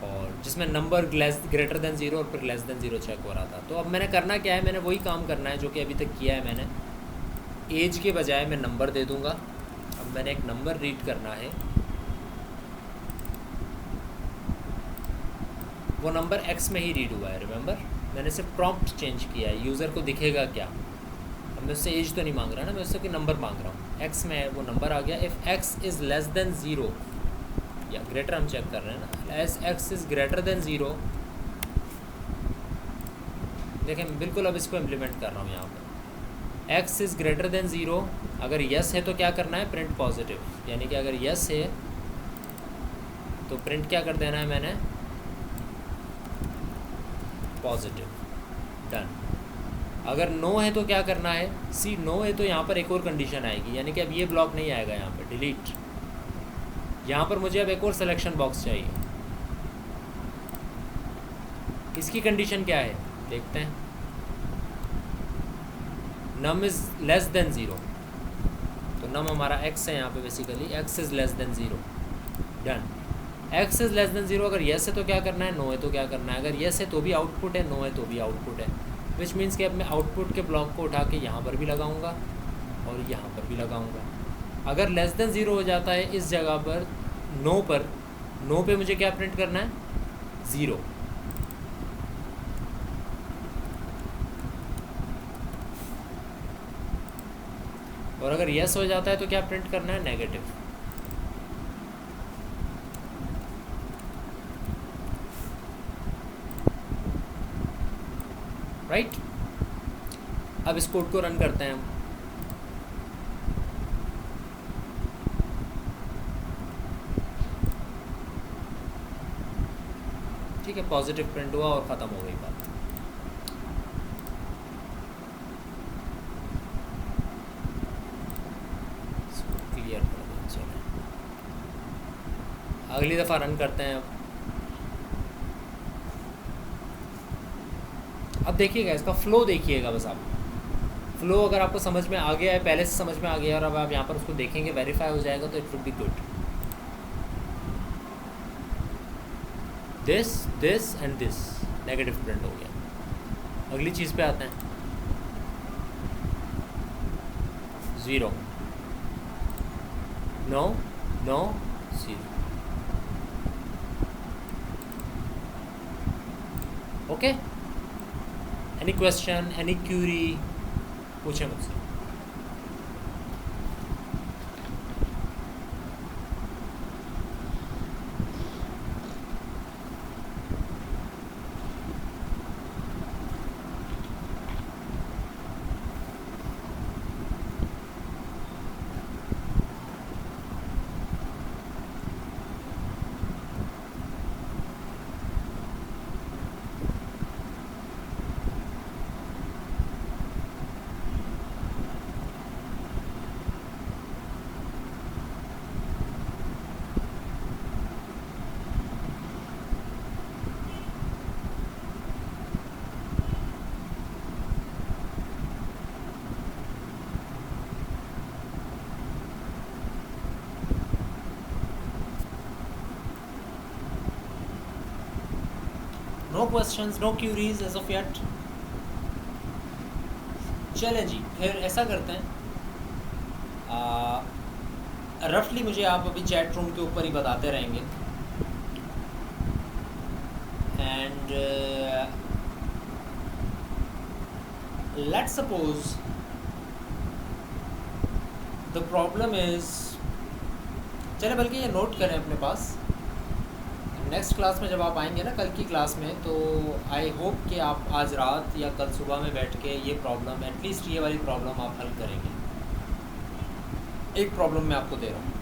और जिसमें नंबर ग्रेटर देन 0 और फिर लेस देन 0 चेक हो रहा था। तो अब मैंने करना क्या है, मैंने वही काम करना है जो कि अभी तक किया है मैंने। एज के बजाय मैं नंबर दे दूंगा। अब मैंने एक नंबर रीड करना है, वो नंबर x में ही रीड हुआ है। रिमेंबर, मैंने सिर्फ प्रॉम्प्ट चेंज किया है, यूज़र को दिखेगा क्या। अब मैं उससे एज तो नहीं मांग रहा ना, मैं उससे कोई नंबर मांग रहा हूँ। x में वो नंबर आ गया। If x is less than 0 या ग्रेटर, हम चेक कर रहे हैं ना, as x is greater than 0। देखें बिल्कुल, अब इसको इम्प्लीमेंट कर रहा हूँ यहाँ पर। x इज़ ग्रेटर देन 0, अगर यस है तो क्या करना है, प्रिंट पॉजिटिव, यानी कि अगर यस है तो प्रिंट क्या कर देना है मैंने, पॉजिटिव। डन। अगर नो है तो क्या करना है, सी नो है तो यहाँ पर एक और कंडीशन आएगी, यानी कि अब ये ब्लॉक नहीं आएगा यहाँ पर, डिलीट। यहाँ पर मुझे अब एक और सिलेक्शन बॉक्स चाहिए। इसकी कंडीशन क्या है देखते हैं। नम इज़ लेस देन 0, तो नम हमारा x है यहाँ पे, basically x is less than 0। Done. x is less than 0, अगर येस है तो क्या करना है, नो है तो क्या करना है। अगर येस है तो भी आउटपुट है, नो है तो भी आउटपुट है, विच मीन्स कि अब मैं आउटपुट के ब्लॉक को उठा के यहाँ पर भी लगाऊंगा और यहाँ पर भी लगाऊंगा। अगर लेस देन 0 हो जाता है इस जगह पर, नो पे मुझे क्या प्रिंट करना है, 0। और अगर येस हो जाता है तो क्या प्रिंट करना है, नेगेटिव। राइट। अब इस कोड को रन करते हैं हम। ठीक है, पॉजिटिव प्रिंट हुआ और ख़त्म हो गई बात। क्लियर कर दें, चलो अगली दफ़ा रन करते हैं। अब देखिएगा इसका फ़्लो, देखिएगा बस आप। फ़्लो अगर आपको समझ में आ गया है, पहले से समझ में आ गया और अब आप यहाँ पर उसको देखेंगे, वेरीफाई हो जाएगा, तो it would be good. This and this negative print हो गया। अगली चीज़ पे आते हैं। 0, no, 0। Okay, any question, any query, पूछें मुझसे। No questions, no queries as of yet. चलें जी, फिर ऐसा करते हैं, रफली मुझे आप अभी चैट रूम के ऊपर ही बताते रहेंगे। And let's suppose the problem is, चले बल्कि ये नोट करें अपने पास, नेक्स्ट क्लास में जब आप आएंगे ना कल की क्लास में, तो आई होप कि आप आज रात या कल सुबह में बैठ के ये प्रॉब्लम, एटलीस्ट ये वाली प्रॉब्लम आप हल करेंगे। एक प्रॉब्लम मैं आपको दे रहा हूँ,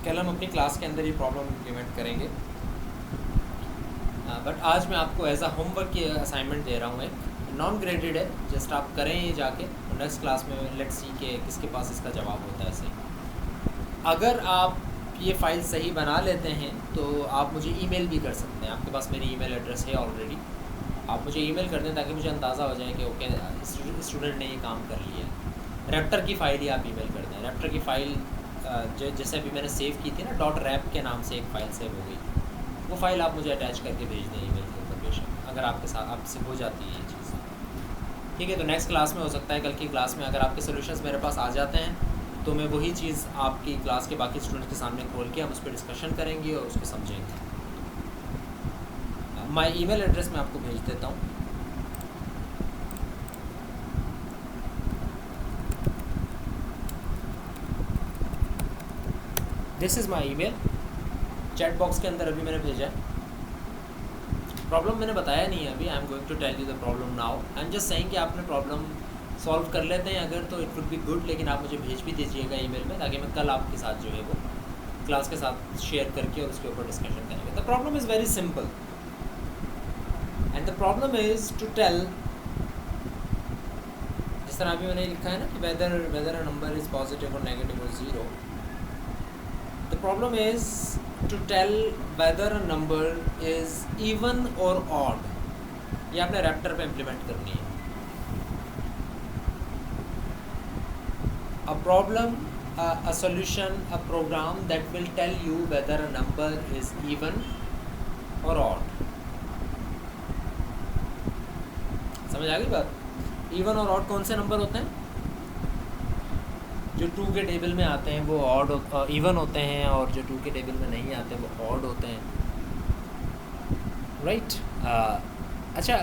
कल हम अपनी क्लास के अंदर ये प्रॉब्लम इम्प्लीमेंट करेंगे, बट आज मैं आपको एज अ होमवर्क की असाइनमेंट दे रहा हूँ। एक नॉन ग्रेडेड है, जस्ट आप करें ये जाके, नेक्स्ट क्लास में लेट्स सी के किसके पास इसका जवाब होता है सही। अगर आप ये फ़ाइल सही बना लेते हैं तो आप मुझे ईमेल भी कर सकते हैं, आपके पास मेरी ईमेल एड्रेस है ऑलरेडी, आप मुझे ईमेल कर दें ताकि मुझे अंदाज़ा हो जाए कि ओके स्टूडेंट ने ये काम कर लिया है। रैप्टर की फ़ाइल ही आप ईमेल कर दें, रैप्टर की फ़ाइल जैसे अभी मैंने सेव की थी ना, .rap के नाम से एक फ़ाइल सेव हो गई थी, वो फ़ाइल आप मुझे अटैच करके भेज दें ईमेल के ऊपर बेशक, अगर आपके साथ आपसे हो जाती है ये चीज़। ठीक है, तो नेक्स्ट क्लास में हो सकता है, कल की क्लास में अगर आपके सोल्यूशंस मेरे पास आ जाते हैं तो मैं वही चीज़ आपकी क्लास के बाकी स्टूडेंट्स के सामने खोल के हम उस पर डिस्कशन करेंगे और उसको समझेंगे। माय ईमेल एड्रेस मैं आपको भेज देता हूँ। This is my email, chat box के अंदर अभी मैंने भेजा है। प्रॉब्लम मैंने बताया नहीं है अभी, I am going to tell you the problem now. I am just saying कि आपने प्रॉब्लम सॉल्व कर लेते हैं अगर, तो इट वुड बी गुड, लेकिन आप मुझे भेज भी दीजिएगा ईमेल में, ताकि मैं कल आपके साथ जो है वो क्लास के साथ शेयर करके और उसके ऊपर डिस्कशन करेंगे। The problem is very simple and the problem is to tell, जिस तरह अभी मैंने लिखा है ना कि whether a number is positive और नेगेटिव और zero, the problem is to tell whether a number is even और ऑड। ये आपने रैप्टर पे इम्प्लीमेंट करनी है। A problem, a solution, a program that will tell you whether a number is even or odd। समझ आ गई बात? Even और ऑड कौन से नंबर होते हैं? जो 2 के टेबल में आते हैं वो ऑड इवन होते हैं, और जो 2 के टेबल में नहीं आते वो ऑड होते हैं, राइट? अच्छा,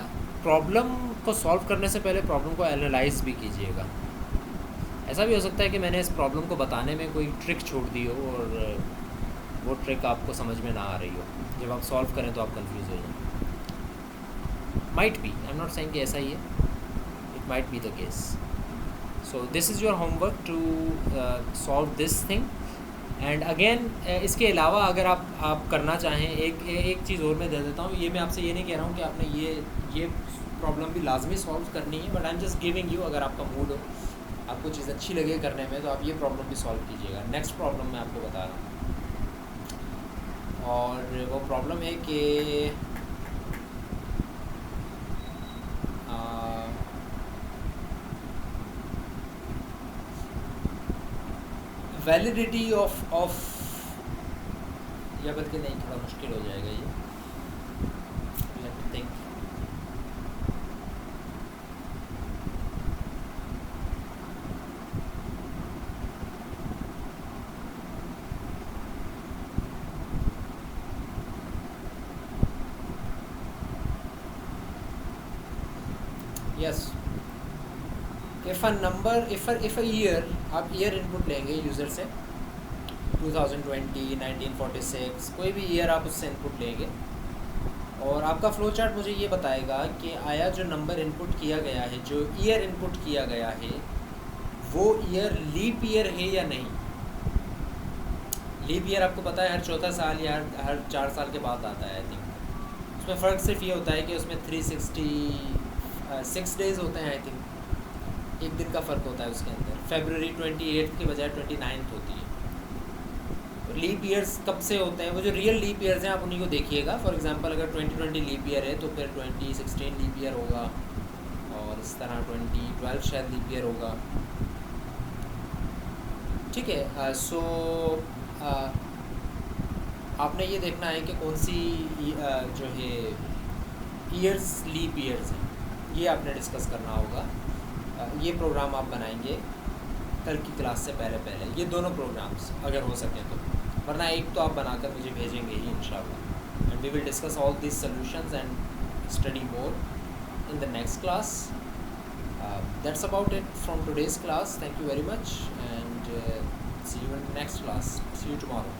प्रॉब्लम को सॉल्व करने से पहले प्रॉब्लम को एनालाइज भी कीजिएगा। ऐसा भी हो सकता है कि मैंने इस प्रॉब्लम को बताने में कोई ट्रिक छोड़ दी हो और वो ट्रिक आपको समझ में ना आ रही हो, जब आप सॉल्व करें तो आप कंफ्यूज हो जाए। Might be, I am not saying कि ऐसा ही है, it might be the case. So this is your homework to solve this thing. And again इसके अलावा अगर आप करना चाहें, एक चीज़ और मैं दे देता हूँ। ये मैं आपसे ये नहीं कह रहा हूँ कि आपने ये प्रॉब्लम भी लाजमी सॉल्व करनी है, but I am just giving you, अगर आपका मूड हो, आपको चीज़ अच्छी लगे करने में, तो आप ये प्रॉब्लम भी सॉल्व कीजिएगा। नेक्स्ट प्रॉब्लम मैं आपको बता रहा हूँ, और वो प्रॉब्लम है कि वैलिडिटी ऑफ या बल्कि नहीं, थोड़ा मुश्किल हो जाएगा ये, let me think. Yes, if a year, आप ईयर इनपुट लेंगे यूज़र से, 2020, 1946, कोई भी ईयर आप उससे इनपुट लेंगे, और आपका फ्लो चार्ट मुझे ये बताएगा कि आया जो नंबर इनपुट किया गया है, जो ईयर इनपुट किया गया है, वो ईयर लीप ईयर है या नहीं। लीप ईयर आपको पता है हर चौथा साल या हर 4 साल के बाद आता है। आई थिंक उसमें फ़र्क सिर्फ ये होता है कि उसमें 366 डेज़ होते हैं। आई थिंक एक दिन का फ़र्क होता है उसके अंदर। फरवरी 28 की बजाय 29 होती है। लीप ईयर्स कब से होते हैं? वो जो रियल लीप ईयर्स हैं आप उन्हीं को देखिएगा। फॉर एग्जांपल अगर 2020 लीप ईयर है तो फिर 2016 लीप ईयर होगा, और इस तरह 2012 शायद लीप ईयर होगा। ठीक है। सो आपने ये देखना है कि कौन सी जो है ईयर्स लीप ईयर्स हैं, ये आपने डिस्कस करना होगा। ये प्रोग्राम आप बनाएंगे कल की क्लास से पहले पहले, ये दोनों प्रोग्राम्स अगर हो सके तो, वरना एक तो आप बनाकर मुझे भेजेंगे ही इंशाल्लाह। And we will discuss all this solutions and study more in the next class. That's about it from today's class. Thank you very much, and see you in the next class. See you tomorrow.